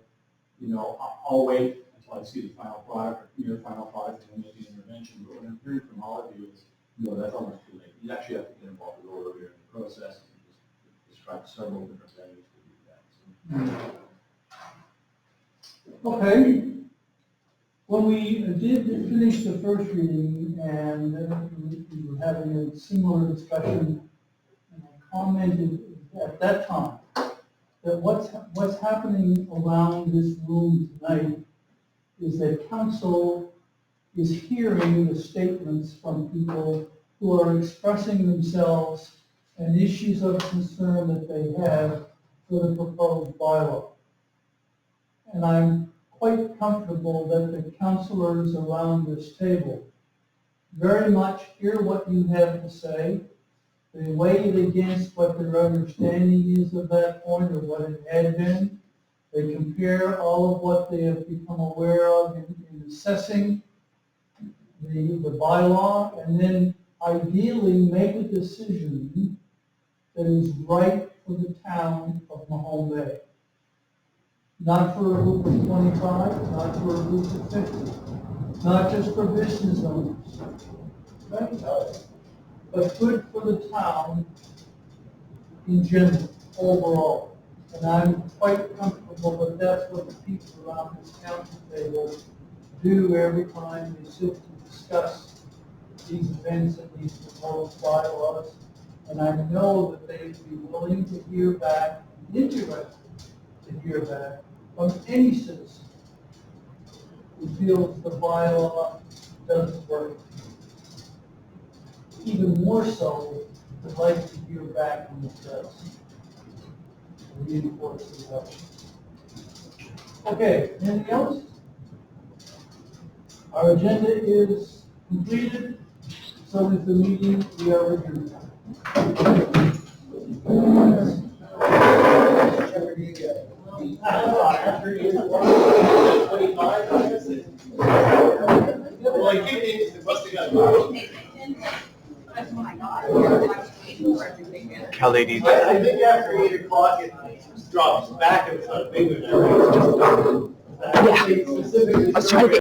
I'll wait until I see the final product or near final product and then make an intervention. But what I'm hearing from all of you is, that's almost too late. You actually have to get involved a little earlier in the process and just describe several different venues to do that. So, Okay. When we did finish the first reading and we were having a similar discussion, and I commented at that time that what's happening around this room tonight is that council is hearing the statements from people who are expressing themselves and issues of concern that they have for the proposed bylaw. And I'm quite comfortable that the councilors around this table very much hear what you have to say. They weigh it against what their understanding is of that point or what it had been. They compare all of what they have become aware of in assessing the bylaw, and then ideally make a decision that is right for the town of Mahone Bay. Not for a group of 25, not for a group of 50, not just for business owners, right? But good for the town in general, overall. And I'm quite comfortable that that's what the people around this council table do every time they sit to discuss these events and these proposed bylaws. And I know that they would be willing to hear back, interested to hear back from any citizen who feels the bylaw doesn't work. Even more so, would like to hear back from the does. Reinforce the reduction. Okay, anything else? Our agenda is completed, so is the meeting. We are adjourned. After you 25, like Kelly, do you I think after 8 o'clock, it drops back and it's not big enough. Yeah. Specifically. Let's try to